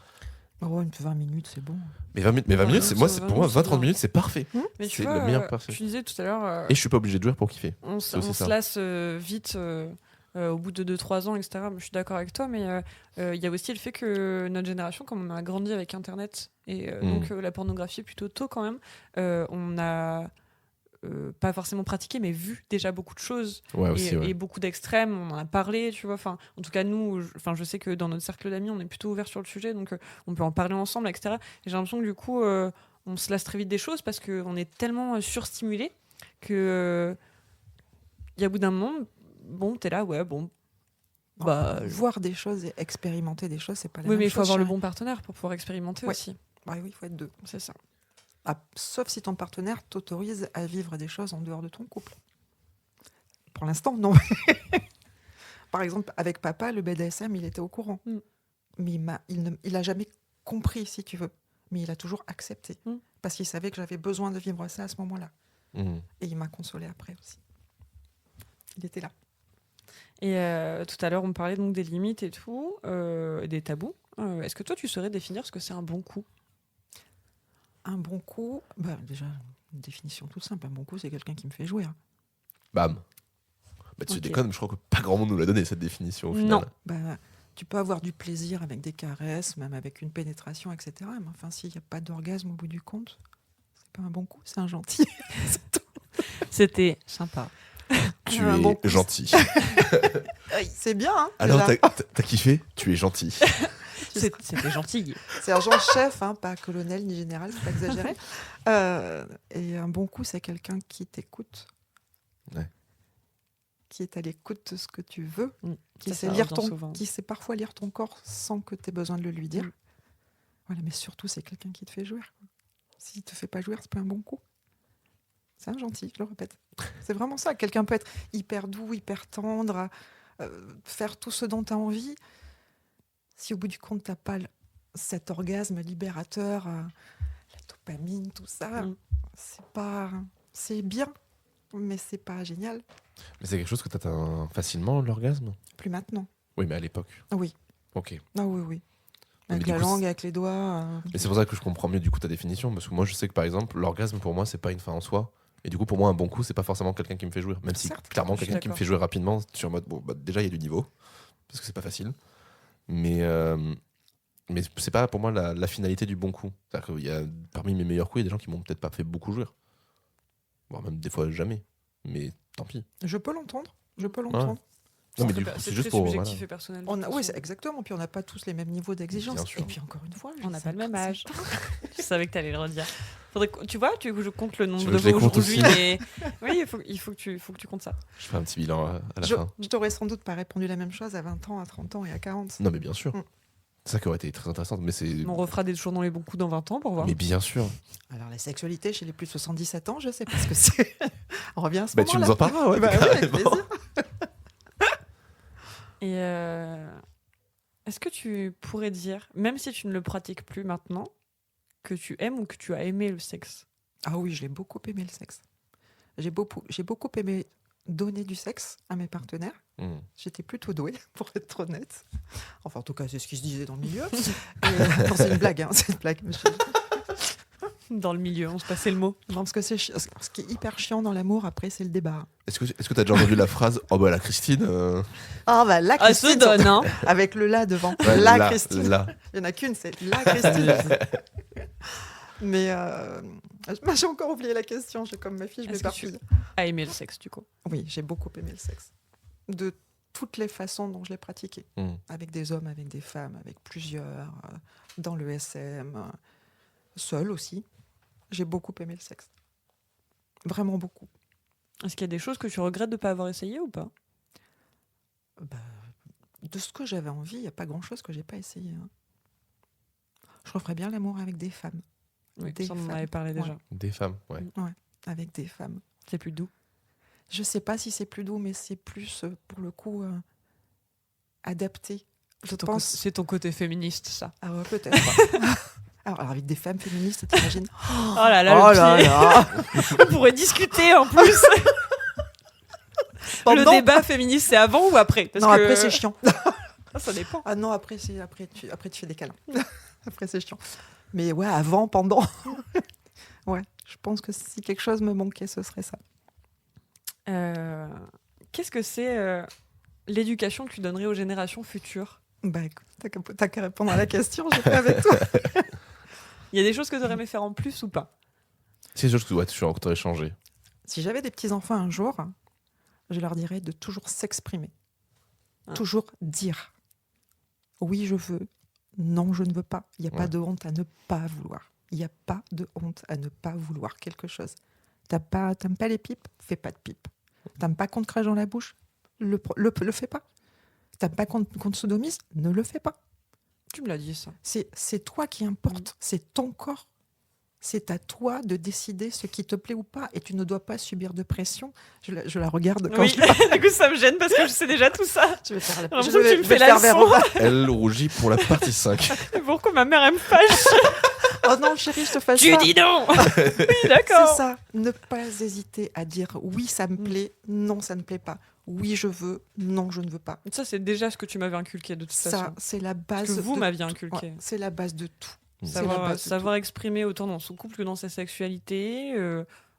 Oh, 20 minutes c'est bon. Mais 20 minutes c'est pour moi 20-30 minutes c'est parfait. Mais c'est tu vois, le meilleur parfait. tu disais tout à l'heure Et je suis pas obligé de jouer pour kiffer. On se lasse vite au bout de 2-3 ans, etc. Je suis d'accord avec toi, mais il y a aussi le fait que notre génération, comme on a grandi avec Internet et donc la pornographie plutôt tôt quand même, on a pas forcément pratiqué, mais vu déjà beaucoup de choses et beaucoup d'extrêmes. On en a parlé, tu vois. Enfin, en tout cas, nous, je sais que dans notre cercle d'amis, on est plutôt ouvert sur le sujet, donc on peut en parler ensemble, etc. Et j'ai l'impression que du coup, on se lasse très vite des choses parce qu'on est tellement surstimulé que il y a au bout d'un moment, bon, t'es là, ouais, bon. Voir des choses et expérimenter des choses, c'est pas la même chose. Oui, mais il faut avoir le bon partenaire pour pouvoir expérimenter aussi. Bah oui, il faut être deux. C'est ça. Sauf si ton partenaire t'autorise à vivre des choses en dehors de ton couple. Pour l'instant, non. Par exemple, avec papa, le BDSM, il était au courant. Mais il a jamais compris, si tu veux. Mais il a toujours accepté. Parce qu'il savait que j'avais besoin de vivre ça à ce moment-là. Et il m'a consolé après aussi. Il était là. Et tout à l'heure, on parlait donc des limites et tout, des tabous. Est-ce que toi, tu saurais définir ce que c'est un bon coup ? Un bon coup, déjà, une définition toute simple. Un bon coup, c'est quelqu'un qui me fait jouir. Bam. Tu déconnes, mais je crois que pas grand monde nous l'a donné cette définition au final. Non. Tu peux avoir du plaisir avec des caresses, même avec une pénétration, etc. Mais enfin, s'il n'y a pas d'orgasme au bout du compte, c'est pas un bon coup, c'est un gentil. C'est tout. C'était sympa. Tu es gentil. C'est bien, hein. Alors, t'as kiffé ? Tu es gentil. C'était gentil. Sergent-chef, hein, pas colonel ni général, c'est pas exagéré. Et un bon coup, c'est quelqu'un qui t'écoute, qui est à l'écoute de ce que tu veux, qui sait parfois lire ton corps sans que tu aies besoin de le lui dire. Voilà, mais surtout, c'est quelqu'un qui te fait jouir. S'il te fait pas jouir, c'est pas un bon coup. C'est un gentil, je le répète. C'est vraiment ça. Quelqu'un peut être hyper doux, hyper tendre, faire tout ce dont tu as envie. Si au bout du compte, tu n'as pas cet orgasme libérateur, la dopamine, tout ça, c'est bien, mais c'est pas génial. Mais c'est quelque chose que tu atteins facilement, l'orgasme ? Plus maintenant. Oui, mais à l'époque. Oui. Ok. Ah oui. Avec la langue, avec les doigts. Mais c'est pour ça que je comprends mieux du coup ta définition, parce que moi je sais que par exemple, l'orgasme pour moi, c'est pas une fin en soi. Et du coup, pour moi, un bon coup, c'est pas forcément quelqu'un qui me fait jouir. Même si clairement, quelqu'un qui me fait jouir rapidement, je suis en mode, déjà, il y a du niveau, parce que c'est pas facile. Mais c'est pas pour moi la finalité du bon coup. C'est-à-dire qu'il y a, parmi mes meilleurs coups, il y a des gens qui m'ont peut-être pas fait beaucoup jouir. Voire même des fois jamais. Mais tant pis. Je peux l'entendre. Non, mais c'est juste pour. Subjectif et personnel. Oui, exactement. Puis on n'a pas tous les mêmes niveaux d'exigence. Et puis encore une fois, on n'a pas le même âge. Je savais que tu allais le redire. Tu vois, je compte le nombre de fois aujourd'hui. Mais oui, il faut que tu comptes ça. Je ferai un petit bilan à la fin. Je t'aurais sans doute pas répondu la même chose à 20 ans, à 30 ans et à 40. Non, mais bien sûr. C'est ça qui aurait été très intéressant. Mais on refera des jours dans les bons coups dans 20 ans pour voir. Mais bien sûr. Alors, la sexualité chez les plus de 77 ans, je sais pas ce que c'est. On revient à ce moment-là. Tu nous en parleras, oui, avec plaisir. Et est-ce que tu pourrais dire, même si tu ne le pratiques plus maintenant, que tu aimes ou que tu as aimé le sexe? Ah oui, j'ai beaucoup aimé le sexe. J'ai beaucoup aimé donner du sexe à mes partenaires. J'étais plutôt douée, pour être honnête. Enfin, en tout cas, c'est ce qui se disait dans le milieu. Non, c'est une blague, hein, c'est une blague. Dans le milieu, on se passait le mot. Non, parce que ce qui est hyper chiant dans l'amour, après, c'est le débat. Est-ce que tu as déjà entendu la phrase « Oh bah la Christine Ah bah la Ah, se Christine, donne, hein. avec le la devant. Ouais, la Christine. là. Il n'y en a qu'une, c'est la Christine. Mais moi, j'ai encore oublié la question. J'ai comme ma fille, je Est-ce que m'éparpille. A aimé le sexe, du coup. Oui, j'ai beaucoup aimé le sexe. De toutes les façons dont je l'ai pratiqué. Avec des hommes, avec des femmes, avec plusieurs, dans le SM, seul aussi. J'ai beaucoup aimé le sexe. Vraiment beaucoup. Est-ce qu'il y a des choses que tu regrettes de ne pas avoir essayé ou pas? Bah, de ce que j'avais envie, il n'y a pas grand-chose que j'ai pas essayé. Hein. Je referais bien l'amour avec des femmes. Oui, Des ça, on en femmes. avait parlé déjà. Ouais. Des femmes, ouais. Avec des femmes. C'est plus doux. Je sais pas si c'est plus doux, mais c'est plus, pour le coup, adapté. Je pense. C'est ton côté féministe, ça. Ah ouais, peut-être. alors, avec des femmes féministes, t'imagines? Oh là là, Oh le là pied. là. On pourrait discuter en plus. Le débat féministe, c'est avant ou après? Parce Non, que... après c'est chiant. Ah, ça dépend. Ah non, après tu fais des câlins. Après c'est chiant. Mais ouais, avant, pendant. Ouais, je pense que si quelque chose me manquait, ce serait ça. Qu'est-ce que c'est l'éducation que tu donnerais aux générations futures? Bah écoute, t'as qu'à répondre à la question, j'ai fait avec toi. Il y a des choses que tu aurais aimé faire en plus ou pas? C'est sûr que tu aurais changé. Si j'avais des petits-enfants un jour, je leur dirais de toujours s'exprimer. Ah. Toujours dire. Oui, je veux. Non, je ne veux pas. Il n'y a pas de honte à ne pas vouloir. Il n'y a pas de honte à ne pas vouloir quelque chose. T'aimes pas les pipes? Fais pas de pipe. T'aimes pas qu'on te crache dans la bouche? Le fais pas. T'aimes pas qu'on te sodomise? Ne le fais pas. Tu me l'as dit, ça. C'est toi qui importe. C'est ton corps. C'est à toi de décider ce qui te plaît ou pas. Et tu ne dois pas subir de pression. Je la regarde quand Oui, je... du coup, ça me gêne parce que je sais déjà tout ça. Je vais faire la... J'ai l'impression que tu me fais la faire vers leçon. Robin. Elle rougit pour la partie 5. Pourquoi ma mère, elle me fâche? Oh non, chérie, je te fâche Tu pas. dis non. Oui, C'est d'accord. ça. Ne pas hésiter à dire oui, ça me plaît. Non, ça ne plaît pas. Oui, je veux. Non, je ne veux pas. Ça, c'est déjà ce que tu m'avais inculqué de toute Ça, façon. c'est la base. Que vous de m'aviez tout. inculqué. Ouais, c'est la base de tout. C'est la base de Savoir exprimer autant dans son couple que dans sa sexualité,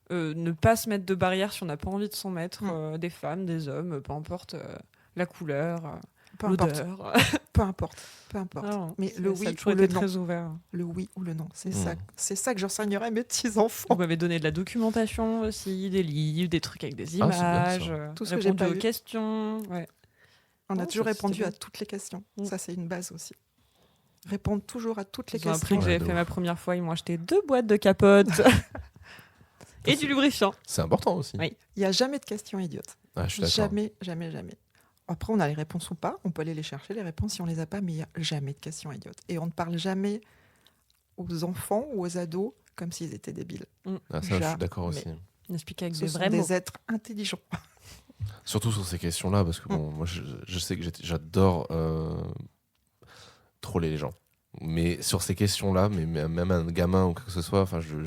ne pas se mettre de barrières si on n'a pas envie de s'en mettre, des femmes, des hommes, peu importe la couleur, Peu importe. l'odeur. Peu importe. Peu importe. Ah non, Mais le ça a oui toujours ou été le non. très ouvert. Le oui ou le non. C'est ça que j'enseignerai à mes petits-enfants. Vous m'avez donné de la documentation aussi, des livres, des trucs avec des Ah, c'est bien, images, ça. Tout ce que j'ai répondu pas aux vu. questions. Ouais. On a Oh, toujours ça, répondu c'était à bien. toutes les questions. Ça, c'est une base aussi. Répondre toujours à toutes les Ils ont appris questions. que j'avais Ouais, fait de ma première fois, ils m'ont acheté 2 boîtes de capotes et du lubrifiant. C'est important aussi. Oui. Il n'y a jamais de questions idiotes. Ah, je suis d'accord. Jamais, jamais, jamais. Après, on a les réponses ou pas. On peut aller les chercher, les réponses, si on les a pas, mais il n'y a jamais de questions idiotes. Et on ne parle jamais aux enfants ou aux ados comme s'ils étaient débiles. Ah, ça, je suis Jamais. d'accord aussi. Expliquer avec Ce des sont vrais mots. des êtres intelligents. Surtout sur ces questions-là, parce que bon, moi, je sais que j'adore troller les gens. Mais sur ces questions-là, mais même un gamin ou quoi que ce soit, enfin, je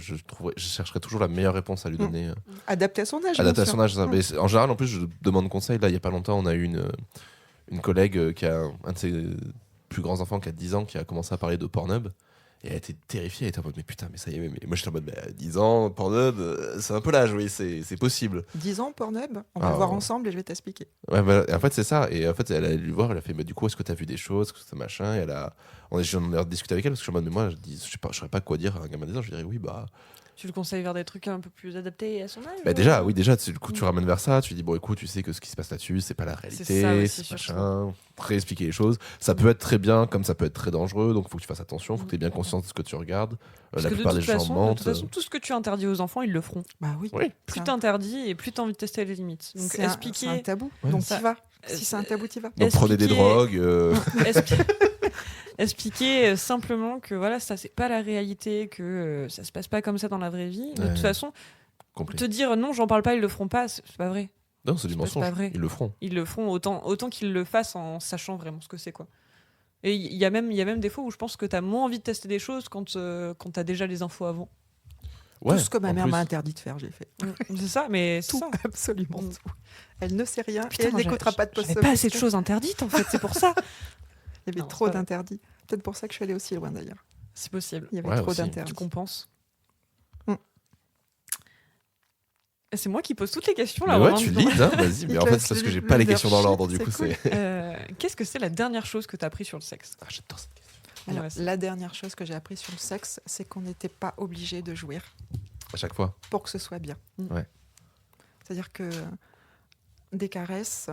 chercherai toujours la meilleure réponse à lui donner. Adapté à son âge. Adapté à bien son sûr. âge, ça. Mais en général, en plus, je demande conseil. Là, il n'y a pas longtemps, on a eu une collègue qui a un de ses plus grands enfants qui a 10 ans, qui a commencé à parler de Pornhub. Et elle était terrifiée, elle était en mode, mais putain, mais ça y est, mais moi j'étais en mode, 10 ans, Pornhub, c'est un peu l'âge, oui, c'est possible. 10 ans, Pornhub, on va Ah, le voir ouais. ensemble et je vais t'expliquer. Ouais, bah, et en fait, c'est ça. Et en fait, elle a lu voir, elle a fait, du coup, est-ce que t'as vu des choses, est-ce que c'est machin? Et j'en ai discuté avec elle parce que je suis en mode, mais moi, je saurais pas quoi dire à un gamin de 10 ans. Je dirais, oui, bah. Tu le conseilles vers des trucs un peu plus adaptés à son âge? Bah déjà, oui, déjà, du coup, tu ramènes vers ça, tu dis, bon, écoute, tu sais que ce qui se passe là-dessus, c'est pas la réalité, C'est ça aussi, c'est surtout. machin, réexpliquer les choses. Ça peut être très bien, comme ça peut être très dangereux, donc il faut que tu fasses attention, il faut que tu aies bien conscience de ce que tu regardes. Parce La que de plupart des toute gens façon, mentent. tout ce que tu interdis aux enfants, ils le feront. Bah oui. Oui. Plus Ça- t'interdis et plus t'as envie de tester les limites. Donc c'est un expliquer, tabou. Ouais. Donc Ça- t'y vas. Si c'est un tabou, t'y vas. Donc prenez des expliquer- drogues. expliquer simplement que voilà, ça c'est pas la réalité, que ça se passe pas comme ça dans la vraie vie. De Ouais. toute façon, Complet. te dire non, j'en parle pas, ils le feront pas, c'est pas vrai. Non, c'est du c'est pas mensonge. vrai. Ils le feront. Ils le feront autant qu'ils le fassent en sachant vraiment ce que c'est, quoi. Et il y a même des fois où je pense que tu as moins envie de tester des choses quand tu as déjà les infos avant. Tout ce que ma en mère plus. m'a interdit de faire, j'ai fait. C'est ça, mais c'est Tout, ça. absolument Mm. tout. Elle ne sait rien Putain, et elle moi, n'écoutera pas de j'avais post. pas assez de choses interdites, en fait, c'est pour ça. Il y avait Non, trop c'est pas- d'interdits. Peut-être pour ça que je suis allée aussi loin d'ailleurs. C'est possible. Il y avait Ouais, trop aussi. d'interdits. Tu compenses. Mm. Et c'est moi qui pose toutes les questions Mais là. ouais, Romain, tu dis lis, donc. hein, vas-y. Mais en fait, c'est parce que j'ai pas les questions dans l'ordre, du coup, C'est c'est. Qu'est-ce que c'est la dernière chose que tu as appris sur le sexe? Ah, j'adore cette question. Alors, Ouais, c'est- la dernière chose que j'ai appris sur le sexe, c'est qu'on n'était pas obligé de jouir À chaque fois. pour que ce soit bien. Ouais. C'est-à-dire que des caresses,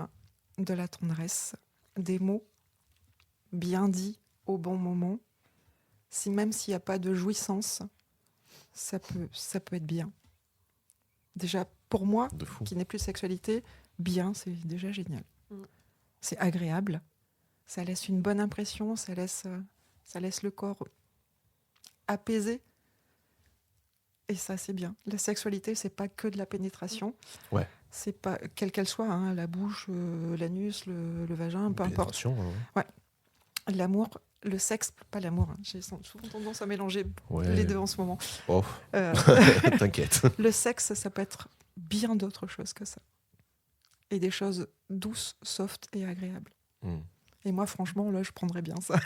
de la tendresse, des mots bien dits au bon moment, même s'il n'y a pas de jouissance, ça peut être bien. Déjà, pour moi, De fou. qui n'est plus sexualité, bien, c'est déjà génial. Mm. C'est agréable, ça laisse une bonne impression, ça laisse le corps apaisé. Et ça, c'est bien. La sexualité, c'est pas que de la pénétration. Ouais. C'est pas, quelle qu'elle soit, hein, la bouche, l'anus, le vagin, peu importe. Pénétration, ouais. L'amour, le sexe, pas l'amour. Hein. J'ai souvent tendance à mélanger Ouais. les deux en ce moment. Oh, Euh, t'inquiète. le sexe, ça peut être bien d'autres choses que ça. Et des choses douces, soft et agréables. Hmm. Et moi, franchement, là, je prendrais bien ça.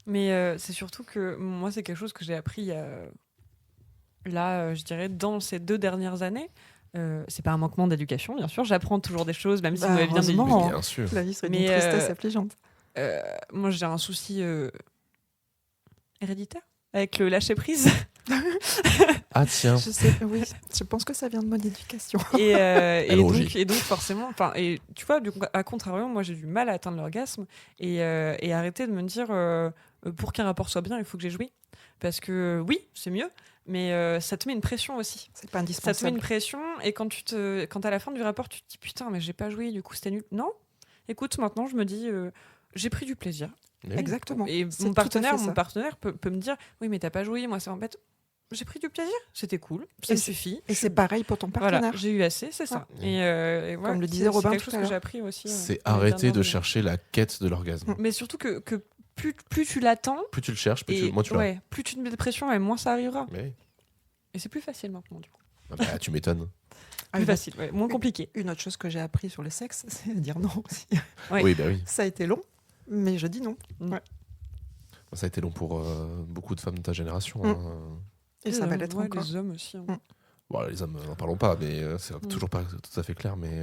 Mais c'est surtout que moi, c'est quelque chose que j'ai appris là, je dirais, dans ces 2 dernières années. C'est pas un manquement d'éducation, bien sûr. J'apprends toujours des choses, même si Bah, vous m'avez bien dit. heureusement. Bien sûr. La vie serait Mais, d'une tristesse affligeante. Moi, j'ai un souci héréditaire avec le lâcher prise. Ah, tiens. Je sais, oui, je pense que ça vient de mon éducation. Et donc forcément, et tu vois, à contrario, moi j'ai du mal à atteindre l'orgasme et arrêter de me dire pour qu'un rapport soit bien, il faut que j'ai joui. Parce que oui, c'est mieux, mais ça te met une pression aussi. C'est pas Ça te met indispensable. une pression et quand à la fin du rapport, tu te dis putain, mais j'ai pas joui, du coup c'était nul. Non, écoute, maintenant je me dis j'ai pris du plaisir. Mais oui. Exactement. Et C'est mon tout à fait partenaire, ça. peut me dire oui, mais t'as pas joui, moi ça m'embête. J'ai pris du plaisir, c'était cool, ça Et me c'est- suffit. Et c'est pareil pour ton Voilà, partenaire. j'ai eu assez, c'est ça. Ah. Et Comme le disait c'est Robin quelque tout chose à que l'heure. j'ai appris aussi. C'est les arrêter dernières de années. chercher la quête de l'orgasme. Mais surtout que plus tu l'attends, Plus tu le cherches, plus et moins tu l'as. ouais, plus tu te mets de pression, et moins ça arrivera. Mais oui. Et c'est plus facile maintenant, du coup. Ah bah, tu m'étonnes. Ah, Plus une, facile, ouais, moins compliqué. une autre chose que j'ai appris sur le sexe, c'est à dire non aussi. Ouais. Oui, bah oui. Ça a été long, mais je dis non. Ça a été long pour beaucoup de femmes de ta génération. Mm. Hein. Et ça va l'être ouais, encore. les hommes aussi. Hein. Mm. Bon, les hommes, n'en parlons pas, mais c'est toujours pas tout à fait clair. Mais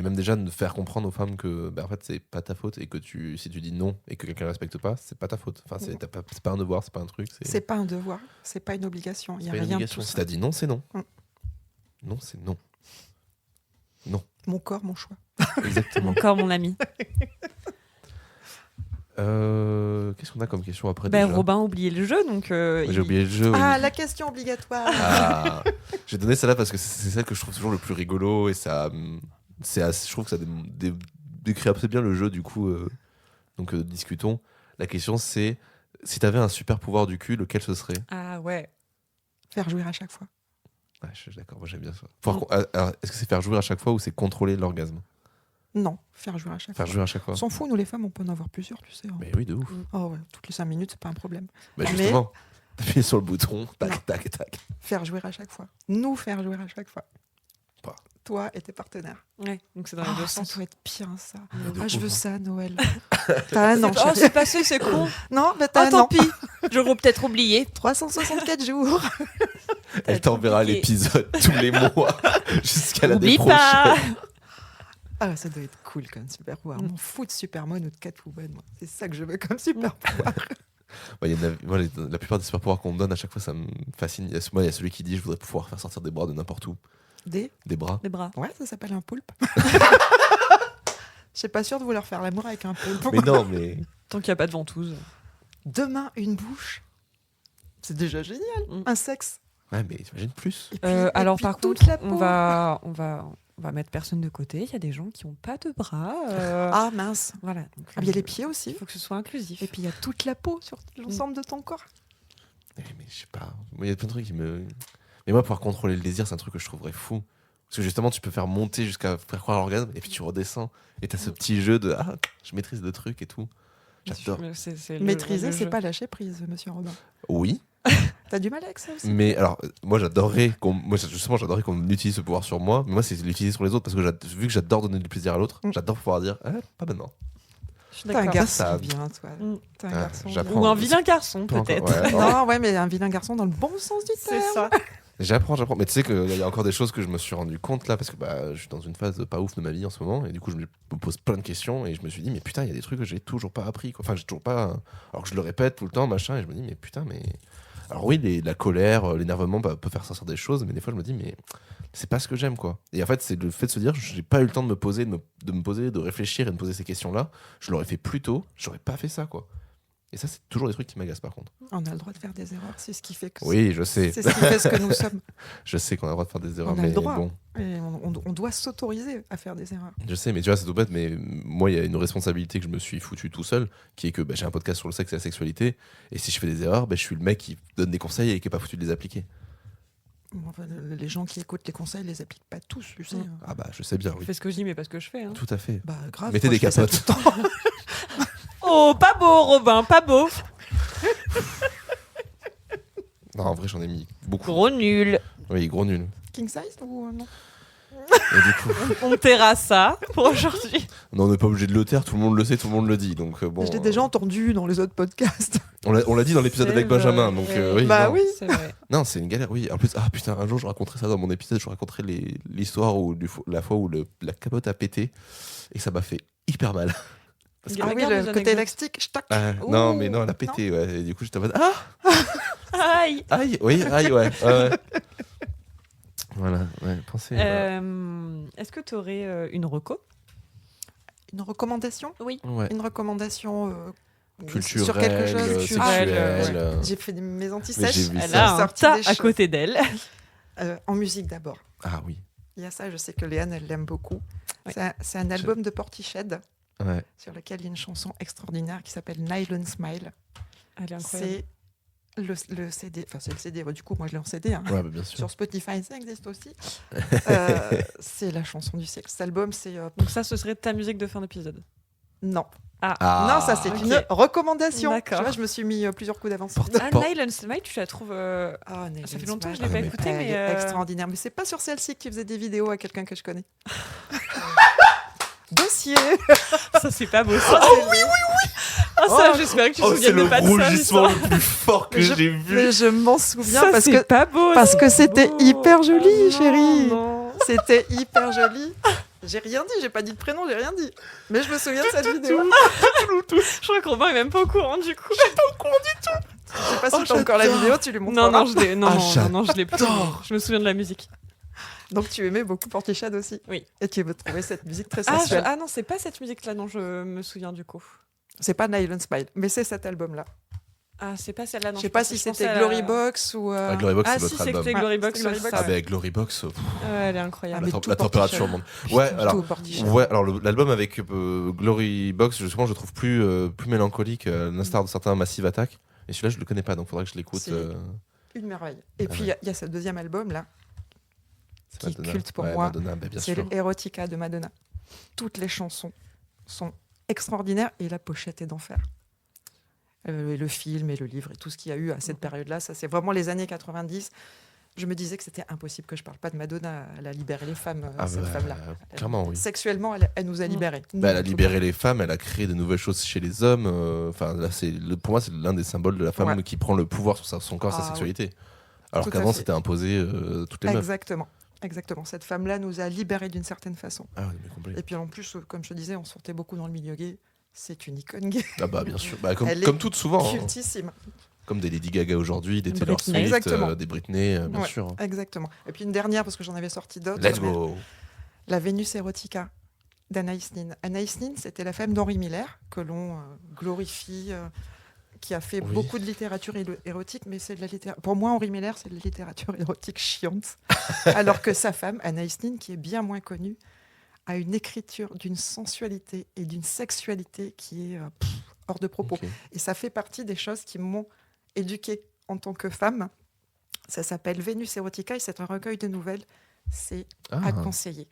même déjà de faire comprendre aux femmes que en fait c'est pas ta faute et que si tu dis non et que quelqu'un ne respecte pas, c'est pas ta faute. Enfin, c'est pas un devoir, c'est pas un truc. C'est pas un devoir, c'est pas une obligation. Il y c'est a pas une rien de obligation. tout Si ça. t'as dit non, c'est non. Mm. Non, c'est non. Mon corps, mon choix. Exactement. Encore mon ami. Qu'est-ce qu'on a comme question après Ben, déjà Robin a oublié le jeu, donc. J'ai oublié le jeu. oui. Ah, la question obligatoire. Ah, j'ai donné celle-là parce que c'est celle que je trouve toujours le plus rigolo et ça, je trouve que ça décrit assez bien le jeu du coup. Donc discutons. La question c'est si t'avais un super pouvoir du cul, lequel ce serait? Ah ouais. Faire jouir à chaque fois. Ouais, je suis d'accord, moi j'aime bien ça. Alors, est-ce que c'est faire jouir à chaque fois ou c'est contrôler l'orgasme? Non, faire jouir à chaque Faire fois. jouir à chaque fois. On s'en fout, nous les femmes, on peut en avoir plusieurs, tu sais. Hein. Mais oui, de ouf. Oh ouais, toutes les 5 minutes, c'est pas un problème. Bah Mais- justement, t'appuies sur le bouton, tac, Non. tac, tac. Faire jouir à chaque fois. Nous faire jouir à chaque fois. Pas. Toi et tes partenaires. Ouais, donc c'est dans les Ah, deux ça sens. doit être bien, ça. De Ah, je ouf, veux hein. ça, Noël. T'as un an, Oh, chérie. c'est passé, c'est con. Non, mais t'as Ah, un tant an. pis. J'aurais peut-être oublié. 364 jours. Elle t'enverra compliqué. l'épisode tous les mois jusqu'à l'année Oublie prochaine. pas. Ah, ça doit être cool comme super pouvoir. Mm. M'en fous de Superman ou de Catwoman. Moi. C'est ça que je veux comme super pouvoir. Ouais, moi, la plupart des super pouvoirs qu'on me donne à chaque fois, ça me fascine. Il y a celui qui dit je voudrais pouvoir faire sortir des bras de n'importe où. Des bras. Les bras. Ouais, ça s'appelle un poulpe. Je suis pas sûre de vouloir faire l'amour avec un poulpe. Mais non, mais. Tant qu'il n'y a pas de ventouse. Deux mains, une bouche. C'est déjà génial. Mm. Un sexe. Ouais, mais t'imagines plus. Et puis, Alors et puis par toute contre, la peau. on va mettre personne de côté. Il y a des gens qui n'ont pas de bras. Ah mince. Voilà. Donc, Ah, il y a les pieds Il aussi. faut que ce soit inclusif. Et puis il y a toute la peau sur l'ensemble de ton corps. Mais je sais pas. Moi, il y a plein de trucs qui me. Mais moi, pouvoir contrôler le désir, c'est un truc que je trouverais fou. Parce que justement, tu peux faire monter jusqu'à faire croire à l'orgasme et puis tu redescends. Et t'as ce petit jeu de je maîtrise le truc et tout. J'adore. C'est Maîtriser, le c'est jeu. pas lâcher prise, monsieur Robin. Oui, T'as du mal avec ça aussi? mais alors, moi j'adorerais j'adorerais qu'on utilise ce pouvoir sur moi, mais moi c'est l'utiliser sur les autres parce que vu que j'adore donner du plaisir à l'autre, j'adore pouvoir dire pas maintenant. Je suis T'es un d'accord. garçon Ça, bien, toi. Mm. T'es un Ah, garçon bien. j'apprends. Ou un vilain garçon, Pas encore, peut-être. ouais. Non, ouais, mais un vilain garçon dans le bon sens du C'est terme. ça. J'apprends. Mais tu sais qu'il y a encore des choses que je me suis rendu compte là, parce que je suis dans une phase pas ouf de ma vie en ce moment, et du coup je me pose plein de questions, et je me suis dit, mais putain, il y a des trucs que j'ai toujours pas appris, quoi. Enfin, j'ai toujours pas. Alors que je le répète tout le temps, machin, et je me dis, mais putain, mais. Alors oui, la colère, l'énervement peut faire sortir des choses, mais des fois je me dis, mais c'est pas ce que j'aime, quoi. Et en fait, c'est le fait de se dire, j'ai pas eu le temps de me poser, de réfléchir et de me poser ces questions-là. Je l'aurais fait plus tôt, j'aurais pas fait ça, quoi. Et ça, c'est toujours des trucs qui m'agacent par contre. On a le droit de faire des erreurs, c'est ce qui fait que Oui, je sais. c'est ce qui fait ce que nous sommes. Je sais qu'on a le droit de faire des erreurs, On a mais le droit. bon. Et on doit s'autoriser à faire des erreurs. Je sais, mais tu vois, c'est tout bête, mais moi, il y a une responsabilité que je me suis foutu tout seul, qui est que j'ai un podcast sur le sexe et la sexualité, et si je fais des erreurs, je suis le mec qui donne des conseils et qui n'est pas foutu de les appliquer. Enfin, les gens qui écoutent les conseils les appliquent pas tous, tu sais. Ah je sais bien, Je oui. fais ce que je dis, mais pas ce que je fais. Hein. Tout à fait. Bah grave. Mettez moi, des je fais ça capotes. tout le temps. Oh, pas beau, Robin, pas beau. Non, en vrai, j'en ai mis beaucoup. Gros nul. Oui, gros nul. King size ou non? Et du coup, On taira ça pour aujourd'hui. non, on n'est pas obligé de le taire, tout le monde le sait, tout le monde le dit. Donc bon. Je l'ai déjà entendu dans les autres podcasts. On l'a dit dans l'épisode C'est avec Benjamin, vrai. donc oui. Bah non. oui. C'est vrai. Non, c'est une galère, oui. En plus, putain, un jour, je raconterai ça dans mon épisode. Je raconterai l'histoire où la fois où la capote a pété et ça m'a fait hyper mal. Parce que- Ah oui, Regarde le les côté anecdotes. élastique, je tac. non, Ouh. mais non, elle a pété, ouais. Et du coup, j'étais en mode Aïe. aïe, oui, aïe, ouais. ouais. Voilà, ouais, pensez. Est-ce que tu aurais une reco? Une recommandation? Oui. Ouais. Une recommandation Culturelle, sur quelque chose. sexuelle. J'ai fait mes Mais anti-sèches. j'ai vu Elle ça. a un Sorti tas des à choses. côté d'elle. En musique d'abord. Ah oui. Il y a ça, je sais que Léane, elle l'aime beaucoup. Ouais. C'est un album de Portiched Ouais. sur lequel il y a une chanson extraordinaire qui s'appelle Nylon Smile. Elle est incroyable. C'est le CD, enfin c'est le CD, du coup moi je l'ai en CD, hein. Ouais, bien sûr. Sur Spotify ça existe aussi. C'est la chanson du siècle. Cet album c'est... Donc ça, ce serait ta musique de fin d'épisode. non. Ah, Non, ça c'est ok. une recommandation. D'accord. Tu vois, je me suis mis plusieurs coups d'avance. Ah, Por- Nylon Smile, tu la trouves... Ah, Nylon Ça fait longtemps que je Smile. l'ai pas mais- écoutée, Elle mais... est extraordinaire. Mais c'est pas sur celle-ci que tu faisais des vidéos à quelqu'un que je connais. Dossier. Ça, c'est pas beau, ça. Oh oui, oui, oui. Ah, ça, Oh. j'espère que tu te c'est souviens le pas de ça. rougissement Lisa. le plus fort que Je- j'ai vu. Mais je m'en souviens Ça, parce c'est que pas beau. parce que c'est c'était beau. hyper joli, Ah, non, chérie. non. c'était hyper joli. J'ai rien dit, j'ai pas dit de prénom, j'ai rien dit. Mais je me souviens de cette vidéo. Je crois que Robin est même pas au courant, du coup. Je sais pas si t'as encore la vidéo, tu lui montres. Non, non, je l'ai non, Ah, non, non, je l'ai plus. j'adore. Je me souviens de la musique. Donc tu aimais beaucoup Portiched aussi. Oui. Et tu trouvais cette musique très Ah, sensuelle. ah non, c'est pas cette musique-là dont je me souviens, du coup. C'est pas Nylon Smile, mais c'est cet album-là. Ah, c'est pas celle-là, non. Je sais pas si c'était Glory Box ou. Ah, Glory Box, Ah, c'est si, votre c'était album. Glory Ouais, Box. c'était Glory ouais, Box. ça, Ah, ouais. bah, avec Glory Box, Ouais, elle est incroyable. mais la tout température Portiched. monte. Ouais, alors. Tout Portiched. Ouais, alors l'album avec Glory Box, justement, je le trouve plus mélancolique, à l'instar de certains Massive Attack. Et celui-là, je le connais pas, donc faudrait que je l'écoute. C'est une merveille. Et puis il y a ce deuxième album là, C'est qui est Madonna. culte pour Ouais, moi. Madonna, bah, bien c'est sûr. le Erotica de Madonna. Toutes les chansons sont extraordinaires et la pochette est d'enfer. Et le film et le livre et tout ce qu'il y a eu à cette période-là, ça c'est vraiment les années 90. Je me disais que c'était impossible que je parle pas de Madonna. Elle a libéré les femmes, Ah, cette bah, femme-là. clairement, oui. Sexuellement, elle nous a libérés. Bah, elle a Nous, libéré les femmes, elle a créé de nouvelles choses chez les hommes. Enfin, là, pour moi, c'est l'un des symboles de la femme Ouais. qui prend le pouvoir sur son corps, sa Ah, sexualité. Alors Tout à qu'avant, fait. c'était imposé toutes les meufs. Exactement. Exactement. Cette femme-là nous a libérés d'une certaine façon. Ah ouais, mais complet. Et puis en plus, comme je te disais, on sortait beaucoup dans le milieu gay. C'est une icône gay. Ah bah bien sûr, bah, comme, Elle est comme toutes souvent, hein. Cultissime. Comme des Lady Gaga aujourd'hui, des Taylor Britney. Swift, Exactement. des Britney, bien Ouais. sûr. Exactement. Et puis une dernière, parce que j'en avais sorti d'autres. Let's mais go. La Vénus Erotica d'Anaïs Nin. Anaïs Nin, c'était la femme d'Henri Miller, que l'on glorifie, qui a fait Oui. beaucoup de littérature érotique, mais c'est de la littérature. Pour moi, Henri Miller, c'est de la littérature érotique chiante. Alors que sa femme, Anaïs Nin, qui est bien moins connue, a une écriture d'une sensualité et d'une sexualité qui est hors de propos. Ok. Et ça fait partie des choses qui m'ont éduquée en tant que femme. Ça s'appelle Vénus Erotica et c'est un recueil de nouvelles. C'est Ah, à conseiller.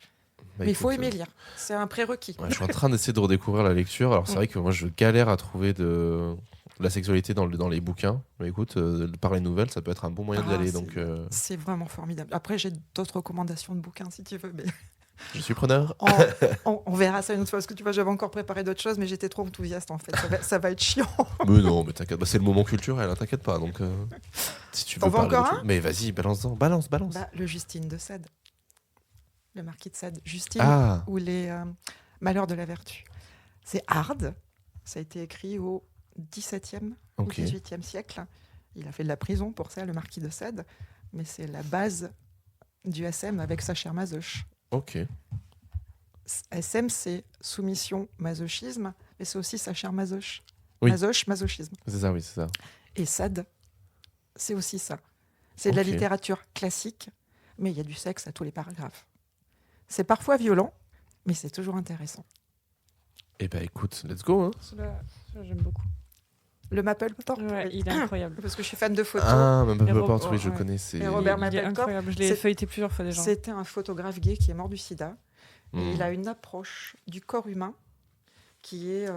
Mais il faut écoute, aimer lire. C'est un prérequis. ouais, je suis en train d'essayer de redécouvrir la lecture. Alors, c'est vrai que moi, je galère à trouver de la sexualité dans les bouquins. Mais écoute, par les nouvelles, ça peut être un bon moyen d'y Ah, aller. c'est- Donc, C'est vraiment formidable. Après, j'ai d'autres recommandations de bouquins si tu veux, mais je suis preneur. on verra ça une autre fois. Parce que tu vois, j'avais encore préparé d'autres choses, mais j'étais trop enthousiaste en fait. Ça va être chiant. Mais non, mais t'inquiète. Bah, c'est le moment culturel, hein, t'inquiète pas. Donc, si tu veux T'en veux parler encore d'autre un chose- Mais vas-y, balance. Bah, le Justine de Sade. Le marquis de Sade. Justine Ah, ou les Malheurs de la vertu. C'est hard. Ça a été écrit au XVIIe ou ok. XVIIIe siècle. Il a fait de la prison pour ça, le marquis de Sade. Mais c'est la base du SM avec sa chère Masoche. Ok. SM, c'est soumission, masochisme, mais c'est aussi sa chère Masoche. Oui. Masoche, masochisme. C'est ça, oui, c'est ça. Et Sade, c'est aussi ça. C'est de la Ok. littérature classique, mais il y a du sexe à tous les paragraphes. C'est parfois violent, mais c'est toujours intéressant. Eh ben, écoute, let's go. Hein. Celui-là, j'aime beaucoup. Le Mapplethorpe, Ouais, oui. il est incroyable. Parce que je suis fan de photos. Ah, même Et pas Rob- oui, je ouais. connais. C'est... Et Robert Il est Mapplethorpe, incroyable. Je l'ai c'est- feuilleté plusieurs fois déjà. C'était un photographe gay qui est mort du sida. Et Hmm. il a une approche du corps humain qui est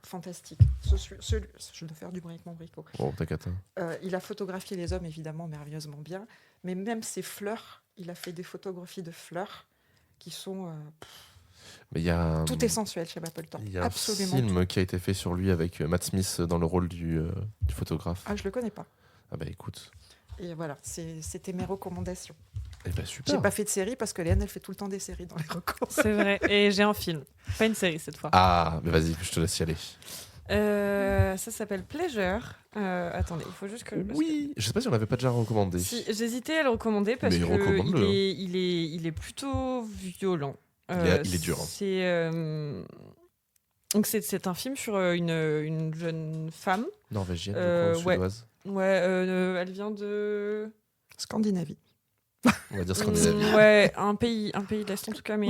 fantastique. Je dois faire du bruit avec mon bricot. Bon, t'inquiète. Hein. Il a photographié les hommes, évidemment, merveilleusement bien. Mais même ses fleurs, il a fait des photographies de fleurs qui sont... Mais il y a. tout est sensuel chez Mapplethorpe. Il y a un Absolument film tout. qui a été fait sur lui avec Matt Smith dans le rôle du photographe. Ah, je le connais pas. Ah bah écoute. Et voilà, c'était mes recommandations. Eh ben super. J'ai pas fait de série parce que Léane, elle fait tout le temps des séries dans les recours. C'est vrai. Et j'ai un film. Pas une série cette fois. Ah, mais vas-y, je te laisse y aller. Ça s'appelle Pleasure. Attendez, il faut juste que. Oui, je sais pas si on l'avait pas déjà recommandé. Si, j'hésitais à le recommander parce Mais que recommande-le, il est plutôt violent. Il est dur, hein. Donc c'est un film sur une jeune femme. Norvégienne, du coup, ouais. suédoise. Ouais, elle vient de. Scandinavie. On va dire Scandinavie. Ouais, un pays de l'Est en tout cas, mais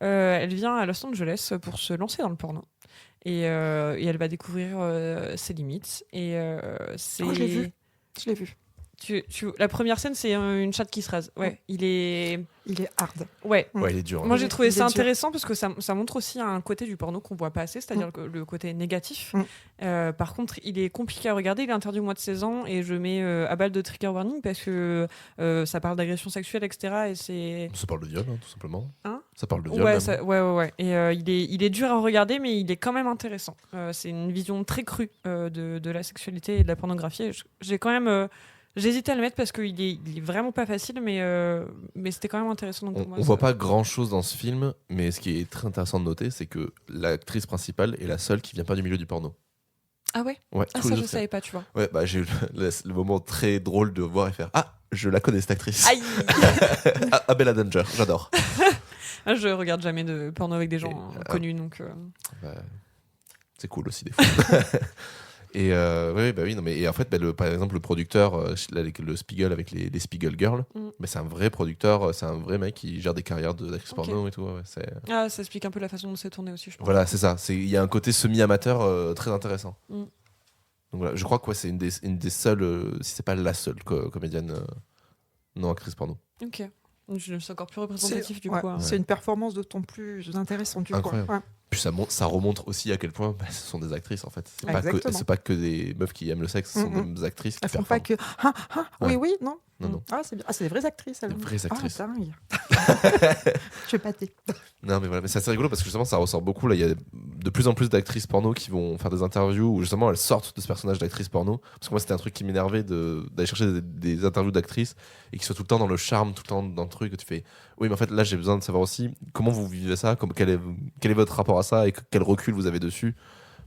elle vient à Los Angeles pour se lancer dans le porno. Et elle va découvrir ses limites. Et c'est. Oh, je l'ai vu. Je l'ai vu. La première scène, c'est une chatte qui se rase. Ouais, il est. Il est hard. Ouais. Ouais, il est dur. hein. Moi, j'ai trouvé Il ça est dur. intéressant parce que ça montre aussi un côté du porno qu'on voit pas assez, c'est-à-dire le côté négatif. Par contre, il est compliqué à regarder. Il est interdit au moins de 16 ans et je mets à balle de trigger warning parce que ça parle d'agression sexuelle, etc. Et c'est. Ça parle de viol, hein, tout simplement. Hein Ça parle de viol. Ouais, même. ouais. Et il est dur à regarder, mais il est quand même intéressant. C'est une vision très crue de la sexualité et de la pornographie. Et j'ai quand même. J'hésitais à le mettre parce qu'il est vraiment pas facile, mais c'était quand même intéressant. Donc pour moi, On voit pas grand chose dans ce film, mais ce qui est très intéressant de noter, c'est que l'actrice principale est la seule qui vient pas du milieu du porno. Ah ouais. Ouais, Ah tous ça les je autres, savais pas, tu vois. Ouais, bah j'ai eu le moment très drôle de voir et faire Ah, je la connais cette actrice. Aïe. Ah, Bella Danger, j'adore. Ah, je regarde jamais de porno avec des gens Et, connus, donc. Bah, c'est cool aussi des fois. Et ouais, bah oui, non, mais et en fait, par exemple, le producteur, le Spiegel avec les Spiegel Girls, mais c'est un vrai producteur, c'est un vrai mec qui gère des carrières d'actrice Ok. porno et tout. Ouais, Ah, ça explique un peu la façon dont c'est tourné aussi, je pense. voilà, c'est ça. Il y a un côté semi-amateur très intéressant. Mm. Donc voilà, je crois que ouais, c'est une des seules, si c'est pas la seule comédienne non actrice porno. Ok. C'est encore plus représentatif du coup. hein. C'est une performance d'autant plus intéressante du coup. Incroyable. Ouais. Puis ça remonte aussi à quel point ce sont des actrices en fait. Exactement. C'est pas que des meufs qui aiment le sexe, ce sont des actrices qui Elles font pas performent. que oui, Ouais. oui, non. Non. Ah, c'est bien. Ah, c'est des vraies actrices. Elles. Des vraies actrices. Ah, dingue. Je vais pâter. Non mais voilà, mais c'est assez rigolo parce que justement ça ressort beaucoup là. Il y a de plus en plus d'actrices porno qui vont faire des interviews où justement elles sortent de ce personnage d'actrice porno. Parce que moi c'était un truc qui m'énervait d'aller chercher des interviews d'actrices et qui soient tout le temps dans le charme, tout le temps dans le truc. Tu fais oui mais en fait là j'ai besoin de savoir aussi comment vous vivez ça, quel est votre rapport à ça et quel recul vous avez dessus.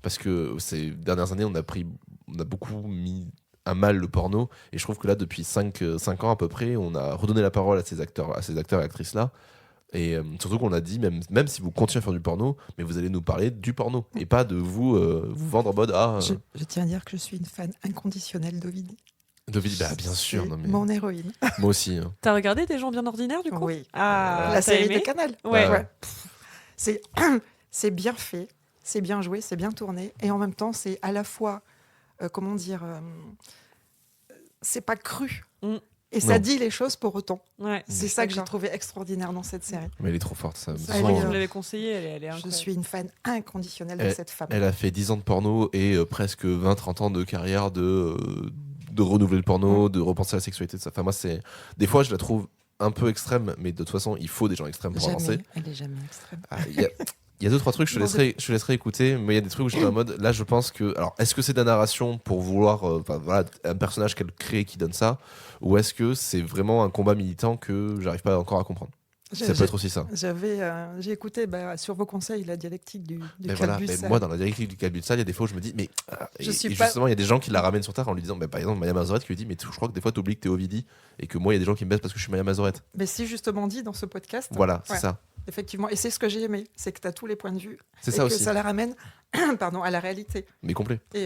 Parce que ces dernières années on a beaucoup mis à mal le porno et je trouve que là depuis 5 ans à peu près on a redonné la parole à ces acteurs et actrices là et surtout qu'on a dit même si vous continuez à faire du porno mais vous allez nous parler du porno et pas de vous vendre en mode Je tiens à dire que je suis une fan inconditionnelle d'Ovidie. David, bah bien sûr C'est non, mais mon héroïne. moi aussi hein. T'as regardé Des gens bien ordinaires du coup? Oui. Ah, La t'as série aimé de Canal. Ouais. Ouais. C'est bien fait, c'est bien joué, c'est bien tourné, et en même temps, c'est à la fois, comment dire, c'est pas cru, Et ça Non. dit les choses pour autant. Ouais. C'est ça que j'ai D'accord. trouvé extraordinaire dans cette série. Mais elle est trop forte, ça. Ça, De toute moi, façon, je me l'avais conseillé, elle est Je incroyable. suis une fan inconditionnelle de cette femme. elle a fait 10 ans de porno et presque 20-30 ans de carrière de renouveler le porno, de repenser à la sexualité de sa femme. Moi, des fois, je la trouve un peu extrême, mais de toute façon, il faut des gens extrêmes pour avancer. Jamais, elle est jamais extrême. Ah, il y a 2-3 trucs, je te laisserai écouter, mais il y a des trucs où j'étais en mode, là je pense que... Alors, est-ce que c'est de la narration pour vouloir... voilà, un personnage qu'elle crée qui donne ça, ou est-ce que c'est vraiment un combat militant que j'arrive pas encore à comprendre? Ça peut être aussi ça. J'ai écouté sur vos conseils la dialectique du Mais voilà, mais Calbus. moi dans la dialectique du Calbut-Sal, il y a des fois où je me dis, mais... Je suis et pas- justement, il y a des gens qui la ramènent sur terre en lui disant, par exemple, Maya Mazorette qui lui dit, mais je crois que des fois t'oublies que t'es Ovidie, et que moi il y a des gens qui me baissent parce que je suis Maya Mazorette. Mais c'est justement dit dans ce podcast. Voilà, c'est Ouais. ça. Effectivement, et c'est ce que j'ai aimé, c'est que tu as tous les points de vue C'est et ça que aussi, ça la ramène à la réalité. mais complet. Et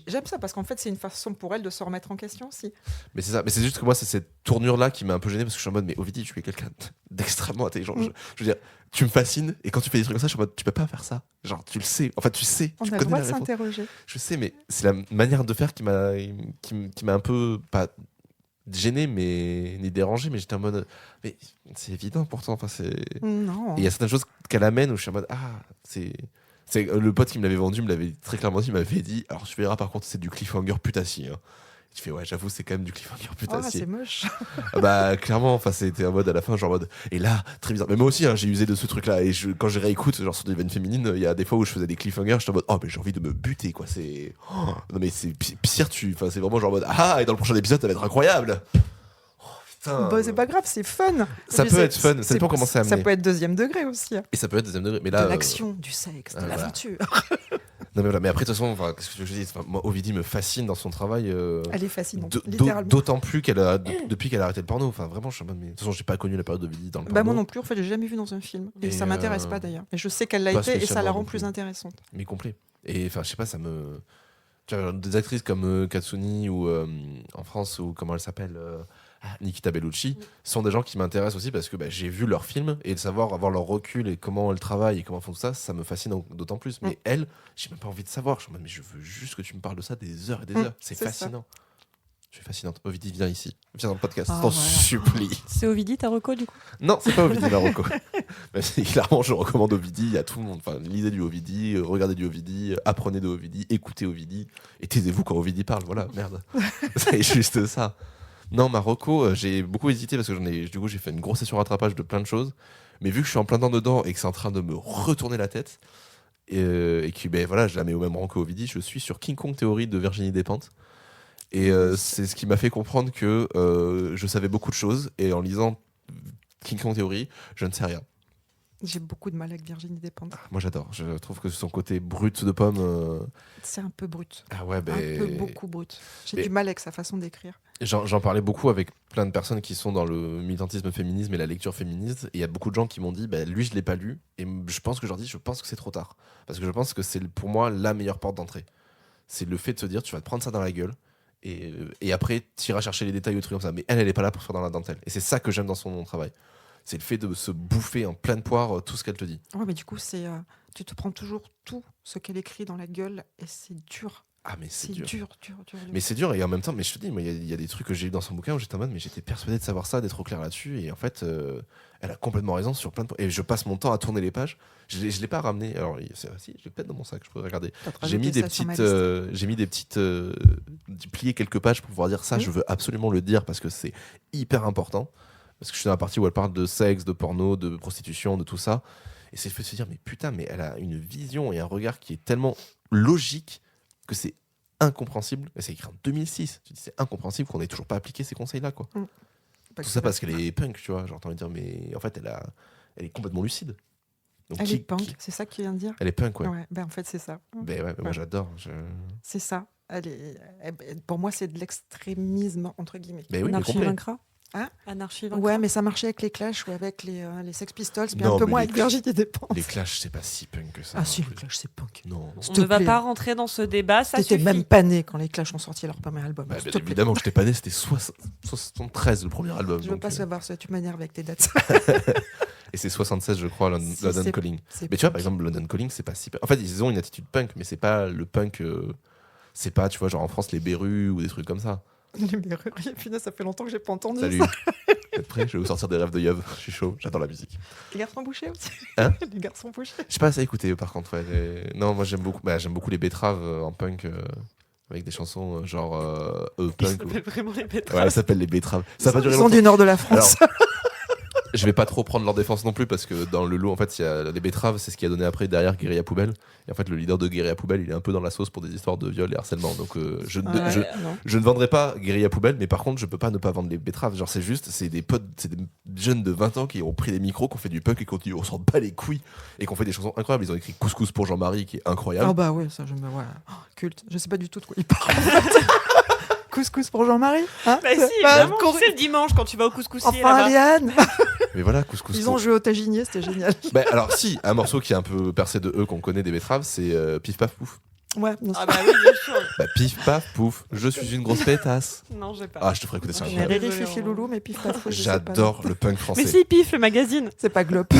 j'aime ça parce qu'en fait, c'est une façon pour elle de se remettre en question aussi. Mais c'est ça, mais c'est juste que moi, c'est cette tournure-là qui m'a un peu gêné parce que je suis en mode, mais Ovidie, tu es quelqu'un d'extrêmement intelligent. Je veux dire, tu me fascines et quand tu fais des trucs comme ça, je suis en mode, tu peux pas faire ça. Genre, tu le sais. Enfin, tu sais, On tu a le connais droit la de réponse. s'interroger. Je sais, mais c'est la manière de faire qui m'a un peu, pas gêné, mais ni dérangé, mais j'étais en mode, mais c'est évident pourtant. Enfin, c'est... Non. Et il y a certaines choses qu'elle amène où je suis en mode, ah, c'est le pote qui me l'avait vendu, me l'avait très clairement dit, il m'avait dit, alors tu verras par contre, c'est du cliffhanger putassier. Hein. Je fais, ouais, j'avoue, c'est quand même du cliffhanger Oh, putassier. c'est moche. Ah bah clairement, enfin c'était en mode à la fin genre en mode et là très bizarre. Mais moi aussi hein, j'ai usé de ce truc là et quand je réécoute genre sur des veines féminines, il y a des fois où je faisais des cliffhangers, j'étais en mode oh mais j'ai envie de me buter quoi, c'est non mais c'est pire enfin c'est vraiment genre en mode ah et dans le prochain épisode ça va être incroyable. Oh putain. Bon, c'est pas grave, c'est fun. Ça Et peut puis, être fun, ça dépend comment c'est Ça amené. peut être deuxième degré aussi. Hein. Et ça peut être deuxième degré mais là De l'action, du sexe, de voilà. l'aventure. non mais voilà, mais après de toute façon enfin qu'est-ce que je dis, enfin, moi Ovidie me fascine dans son travail Elle est fascinante, d- littéralement. d'autant plus depuis qu'elle a arrêté le porno, enfin vraiment je suis en mode mais de toute façon j'ai pas connu la période d'Ovidie dans le porno. Bah moi non plus, en fait, j'ai jamais vu dans un film. Et, Et ça m'intéresse pas d'ailleurs. Et je sais qu'elle l'a pas été et ça la spécialement rend non plus plus. intéressante. Mais complet. Et enfin, je sais pas, ça me. Tu vois, des actrices comme Katsuni ou en France, ou comment elle s'appelle Nikita Bellucci, sont des gens qui m'intéressent aussi parce que bah, j'ai vu leurs films et de savoir avoir leur recul et comment elles travaillent et comment font tout ça, ça me fascine d'autant plus. Mais elle, j'ai même pas envie de savoir. Je suis en mode, mais je veux juste que tu me parles de ça des heures et des heures. C'est fascinant. Tu es fascinante. Ovidie, viens ici. Viens dans le podcast. Ah, T'en voilà. supplie. C'est Ovidie, ta reco, du coup? Non, c'est pas Ovidie Marocco. Clairement, je recommande Ovidie à tout le monde. Enfin, lisez du Ovidie, regardez du Ovidie, apprenez de Ovidie, écoutez Ovidie et taisez-vous quand Ovidie parle. Voilà, merde. C'est juste ça. Non, Marocco, j'ai beaucoup hésité parce que du coup, j'ai fait une grosse session rattrapage de plein de choses. Mais vu que je suis en plein dedans et que c'est en train de me retourner la tête, et que ben, voilà, je la mets au même rang que Ovidie, je suis sur King Kong Theory de Virginie Despentes. Et c'est ce qui m'a fait comprendre que je savais beaucoup de choses. Et en lisant King Kong Theory, je ne sais rien. J'ai beaucoup de mal avec Virginie Despentes. Moi j'adore. Je trouve que son côté brut de pomme. C'est un peu brut. Ah ouais, Un peu ben. beaucoup brut. J'ai Mais- du mal avec sa façon d'écrire. J'en parlais beaucoup avec plein de personnes qui sont dans le militantisme féminisme et la lecture féministe. Et il y a beaucoup de gens qui m'ont dit bah, lui, je l'ai pas lu. Et je pense que je leur dis je pense que c'est trop tard. Parce que je pense que c'est pour moi la meilleure porte d'entrée. C'est le fait de se dire tu vas te prendre ça dans la gueule. Et après, tu iras chercher les détails ou trucs comme ça. Mais elle est pas là pour se faire dans la dentelle. Et c'est ça que j'aime dans son travail. C'est le fait de se bouffer en pleine poire tout ce qu'elle te dit. Ouais, mais du coup, tu te prends toujours tout ce qu'elle écrit dans la gueule et c'est dur. Ah, mais c'est C'est dur. dur. Mais c'est dur et en même temps, mais je te dis, il y a des trucs que j'ai eu dans son bouquin où j'étais en mode, mais j'étais persuadé de savoir ça, d'être au clair là-dessus. Et en fait, elle a complètement raison sur plein de points. Et je passe mon temps à tourner les pages. Je l'ai pas ramené. Alors, si, je l'ai peut-être dans mon sac, je pourrais regarder. J'ai mis des petites. Plié quelques pages pour pouvoir dire ça. Je veux absolument le dire parce que c'est hyper important. Parce que je suis dans la partie où elle parle de sexe, de porno, de prostitution, de tout ça. Et c'est le fait de se dire, mais putain, mais elle a une vision et un regard qui est tellement logique que c'est incompréhensible. Et c'est écrit en 2006. Tu dis, c'est incompréhensible qu'on ait toujours pas appliqué ces conseils-là, quoi. Tout ça parce qu'elle est punk, tu vois. Genre, t'as envie de dire, mais en fait, elle est complètement lucide. Donc, Elle est punk, c'est ça que tu viens de dire. Elle est punk, ouais. Ben, en fait, c'est ça. Ben ouais, moi j'adore. C'est ça. Pour moi, c'est de l'extrémisme, entre guillemets. Mais oui, mais Anarchie complet. vaincra. Hein Anarchie vaincra. Ouais, mais ça marchait avec les Clash ou avec les Sex Pistols, mais Non, un peu mais moins les avec Virginie Despentes. Les Clash, c'est pas si punk que ça. Ah si, non les plus. Clash, c'est punk. Non. On S'il ne te va plaît. pas rentrer dans ce débat, ça T'étais suffit. même pas né quand les Clash ont sorti leur premier album. Bah, S'il bien te plaît. évidemment, je t'ai pas né, c'était 73 le premier album. Je veux donc, pas savoir ça, tu m'énerves avec tes dates. Et c'est 76, je crois, Si, London c'est- Calling. C'est Mais tu vois, punk. par exemple, London Calling, c'est pas si. En fait, ils ont une attitude punk, mais c'est pas le punk. C'est pas, tu vois, genre en France, les Berus ou des trucs comme ça. Les Berruriers, punaise, ça fait longtemps que j'ai pas entendu Salut. ça. Vous êtes prêts? Je vais vous sortir des rêves de Yov. Je suis chaud, j'adore la musique. Les garçons bouchés aussi. Hein? Les garçons bouchés. J'ai pas assez écouté par contre. Ouais. Non, moi j'aime beaucoup les betteraves en punk avec des chansons genre Ils punk. s'appellent vraiment les Ouais, betteraves. ça s'appelle les betteraves. Ça a pas Ils duré sont longtemps. du nord de la France. Alors, je vais pas trop prendre leur défense non plus parce que dans le lot, en fait, il y a les betteraves, c'est ce qui a donné après derrière Guérilla Poubelle. Et en fait, le leader de Guérilla Poubelle, il est un peu dans la sauce pour des histoires de viol et harcèlement. Donc, je ne vendrai pas Guérilla Poubelle, mais par contre, je peux pas ne pas vendre les betteraves. Genre, c'est des potes, c'est des jeunes de 20 ans qui ont pris des micros, qui ont fait du punk et qui on s'en bat les couilles et qui ont fait des chansons incroyables. Ils ont écrit Couscous pour Jean-Marie, qui est incroyable. Ah bah ouais, ça je me vois. Culte. Je sais pas du tout de quoi il parle. Couscous pour Jean-Marie, hein? Bah si, évidemment. C'est le dimanche quand tu vas au couscoussier Enfin, là-bas. Léane. Mais voilà, Couscous. Ils ont joué au taginier, c'était génial. Bah, alors, si, un morceau qui est un peu percé de eux qu'on connaît des betteraves, c'est Pif Paf Pouf. Ouais, bien sûr. Ah bah oui, bien sûr. Bah, Pif Paf Pouf, je suis une grosse pétasse. Non, j'ai pas. Ah, je te ferai écouter ça. Ah, Mais incroyable. Riri, Fifi, Loulou, mais pif paf, je sais pas. J'adore le punk français. Mais si, Pif, le magazine. C'est pas Glop.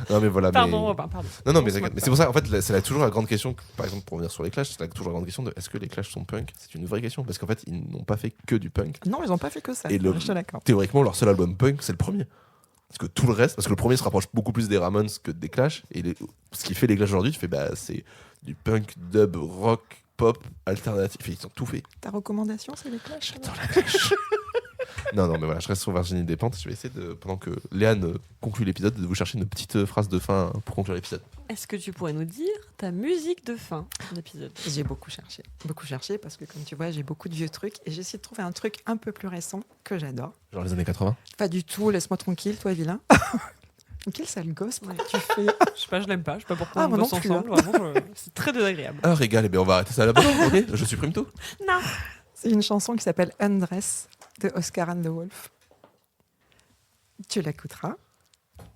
Non mais voilà. Pardon, mais... Robin, pardon. Non, mais On se moque c'est pour ça, en fait, c'est toujours la grande question, par exemple, pour revenir sur les Clash, c'est toujours la grande question de est-ce que les Clash sont punk? C'est une vraie question, parce qu'en fait, ils n'ont pas fait que du punk. Non, ils ont pas fait que ça. Et Je suis d'accord. théoriquement, leur seul album punk, c'est le premier. Parce que tout le reste, parce que le premier se rapproche beaucoup plus des Ramones que des Clash, et ce qui fait les Clash aujourd'hui, tu fais, bah, c'est du punk, dub, rock, pop, alternatif, et ils ont tout fait. Ta recommandation, c'est les Clash? J'adore la Clash. Non, mais voilà, je reste sur Virginie Despentes. Je vais essayer, pendant que Léane conclut l'épisode, de vous chercher une petite phrase de fin pour conclure l'épisode. Est-ce que tu pourrais nous dire ta musique de fin d'épisode? J'ai beaucoup cherché parce que comme tu vois, j'ai beaucoup de vieux trucs et j'ai essayé de trouver un truc un peu plus récent que j'adore. Genre les années 80. Pas du tout, laisse-moi tranquille, toi vilain. Quel sale gosse, pourquoi tu fais? Je sais pas, je l'aime pas. Je sais pas pourquoi Ah, on moi bosse non plus, ensemble. Vraiment, c'est très désagréable. Ah, régale, eh bien, on va arrêter ça là-bas, ok? Je supprime tout. Non. C'est une chanson qui s'appelle Undress de Oscar and the Wolf. Tu l'écouteras.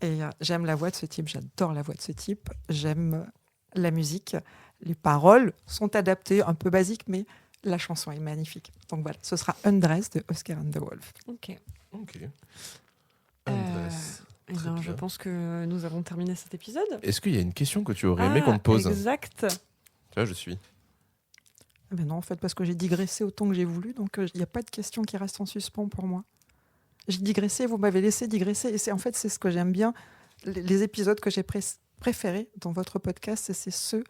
Et j'aime la voix de ce type, j'adore la voix de ce type. J'aime la musique. Les paroles sont adaptées, un peu basiques, mais la chanson est magnifique. Donc voilà, ce sera Undress de Oscar and the Wolf. Ok. Undress. Eh Très bien, bien. je pense que nous avons terminé cet épisode. Est-ce qu'il y a une question que tu aurais aimé qu'on te pose? Exact. Tu vois, je suis. Mais non, en fait, parce que j'ai digressé autant que j'ai voulu, donc il n'y a pas de question qui reste en suspens pour moi. J'ai digressé, vous m'avez laissé digresser, et c'est ce que j'aime bien. Les épisodes que j'ai préférés dans votre podcast, c'est ceux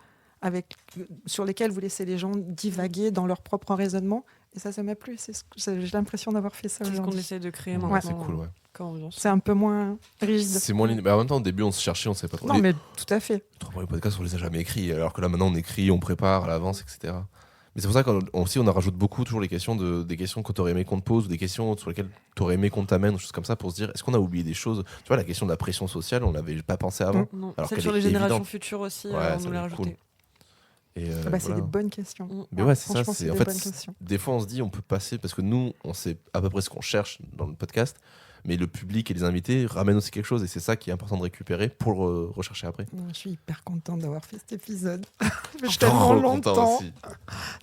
sur lesquels vous laissez les gens divaguer dans leur propre raisonnement, et ça m'a plu. J'ai l'impression d'avoir fait ça C'est ce qu'on aujourd'hui. essaie de créer Ouais, maintenant. c'est cool, ouais. Comme ambiance. C'est un peu moins rigide. C'est moins linéaire. Mais en même temps, au début, on se cherchait, on savait pas trop. Non, mais tout à fait. Les podcasts, on les a jamais écrits. Alors que là, maintenant, on écrit, on prépare à l'avance, etc. Mais c'est pour ça qu'on rajoute beaucoup toujours des questions que tu aurais aimé qu'on te pose, ou des questions sur lesquelles tu aurais aimé qu'on t'amène, ou choses comme ça, pour se dire est-ce qu'on a oublié des choses? Tu vois, la question de la pression sociale, on l'avait pas pensé avant. Non, Alors celle qu'elle sur est les générations évidente. futures aussi, Ouais, on ça nous l'a va être rajouté. Et C'est voilà. des bonnes questions. Mais ouais, c'est ça. Franchement, C'est des en fait, bonnes questions. des fois, on se dit on peut passer parce que nous, on sait à peu près ce qu'on cherche dans le podcast, mais le public et les invités ramènent aussi quelque chose, et c'est ça qui est important de récupérer pour le rechercher après. Je suis hyper contente d'avoir fait cet épisode. Ça Je fait suis tellement trop longtemps. content aussi.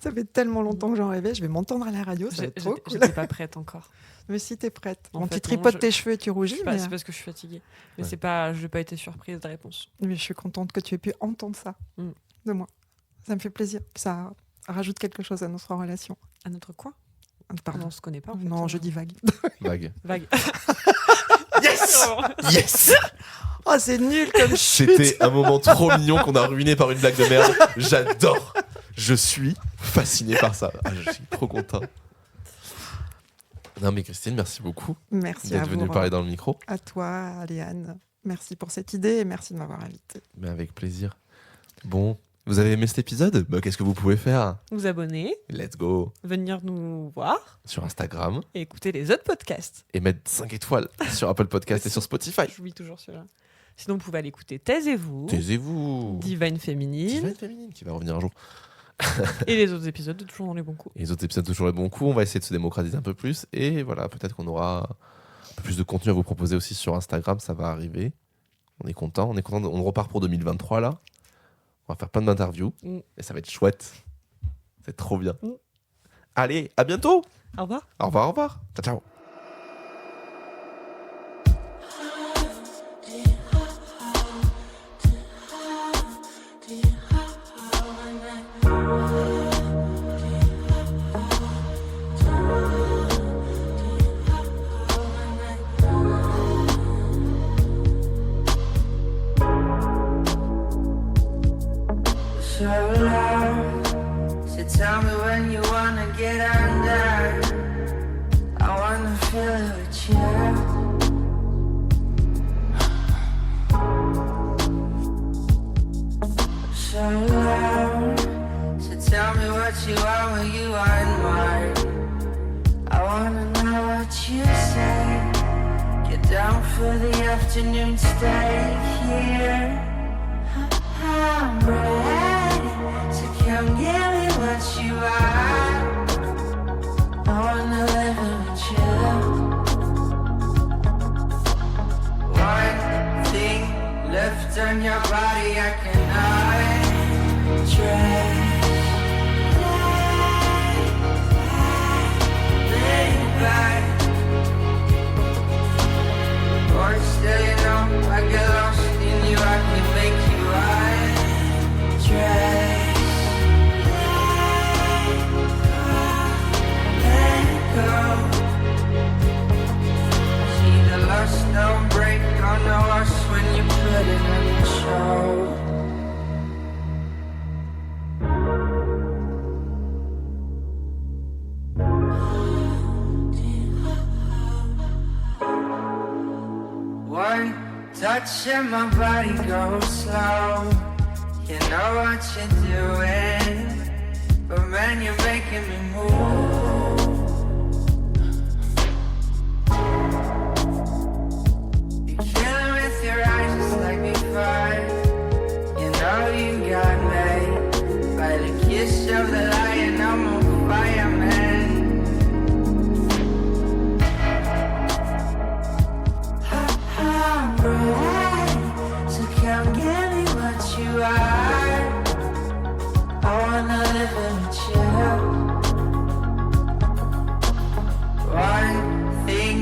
Ça fait tellement longtemps que j'en rêvais. Je vais m'entendre à la radio. Ça va être trop cool. J'étais pas prête encore. Mais si t'es prête. En Bon, fait, tu non, tripotes tes cheveux et tu rougis. Mais, C'est parce que je suis fatiguée. Mais Ouais. c'est pas, je n'ai pas été surprise de la réponse. mais je suis contente que tu aies pu entendre ça de moi. Ça me fait plaisir. Ça rajoute quelque chose à notre relation. À notre quoi? Pardon. On se connaît pas. En fait. Non, je dis vague. Vague. Vague. Yes. Yes. Oh, c'est nul comme chute. C'était un moment trop mignon qu'on a ruiné par une blague de merde. J'adore. Je suis fasciné par ça. Ah, je suis trop content. Non mais Christine, merci beaucoup Merci à d'être venue vous. parler dans le micro. À toi, à Léane. Merci pour cette idée et merci de m'avoir invité. Mais avec plaisir. Bon, vous avez aimé cet épisode? Bah, qu'est-ce que vous pouvez faire? Vous abonner, Let's go venir nous voir sur Instagram et écouter les autres podcasts. et mettre 5 étoiles sur Apple Podcast et sur Spotify. J'oublie toujours celui-là. Sinon, vous pouvez aller écouter Taisez-vous, Taisez-vous. Divine Féminine Divine Féminine qui va revenir un jour. et les autres épisodes de Toujours dans les bons coups. Et les autres épisodes toujours les bons coups. On va essayer de se démocratiser un peu plus. Et voilà, peut-être qu'on aura un peu plus de contenu à vous proposer aussi sur Instagram. Ça va arriver. On est content. On repart pour 2023 là. On va faire plein d'interviews. Et ça va être chouette. C'est trop bien. Allez, à bientôt. Au revoir. Au revoir, au revoir. Ciao, ciao. so loud. So tell me when you wanna get under. I wanna feel it with you. So loud. So tell me what you want when you want mine. I wanna know what you say. Get down for the afternoon, stay here. I'm ready, so come give me what you want. I wanna live with you. One thing left on your body I cannot trace. Lay back, or stay on. I get lost in you, I can make you undress. Let go. See the lust don't break on the us when you put it on the show. One touch and my body goes slow. You know what you're doing, but man, you're making me move. You're killing with your eyes just like before. You know you got me by the kiss of the lion. I'm on fire, man. I'm ready, so come give me what you are. I wanna live with you. One thing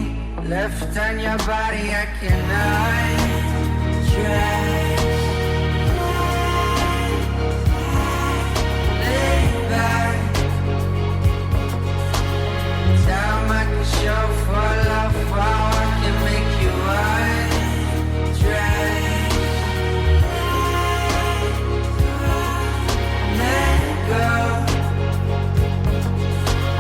left on your body I cannot trace. Lay back. Time I can show for love, how I can make you undress. Let go.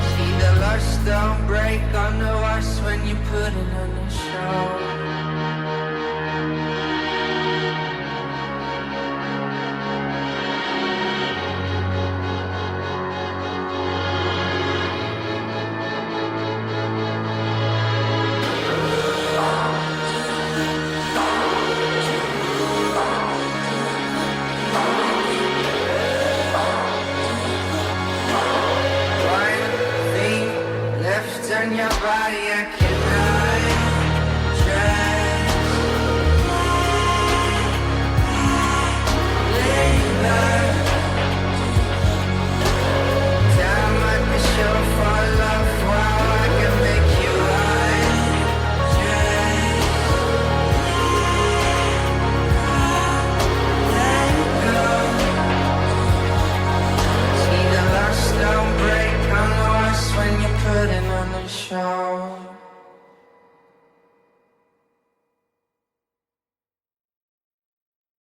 See the lust don't break on the us when you put it on the show. One thing left on your body I cannot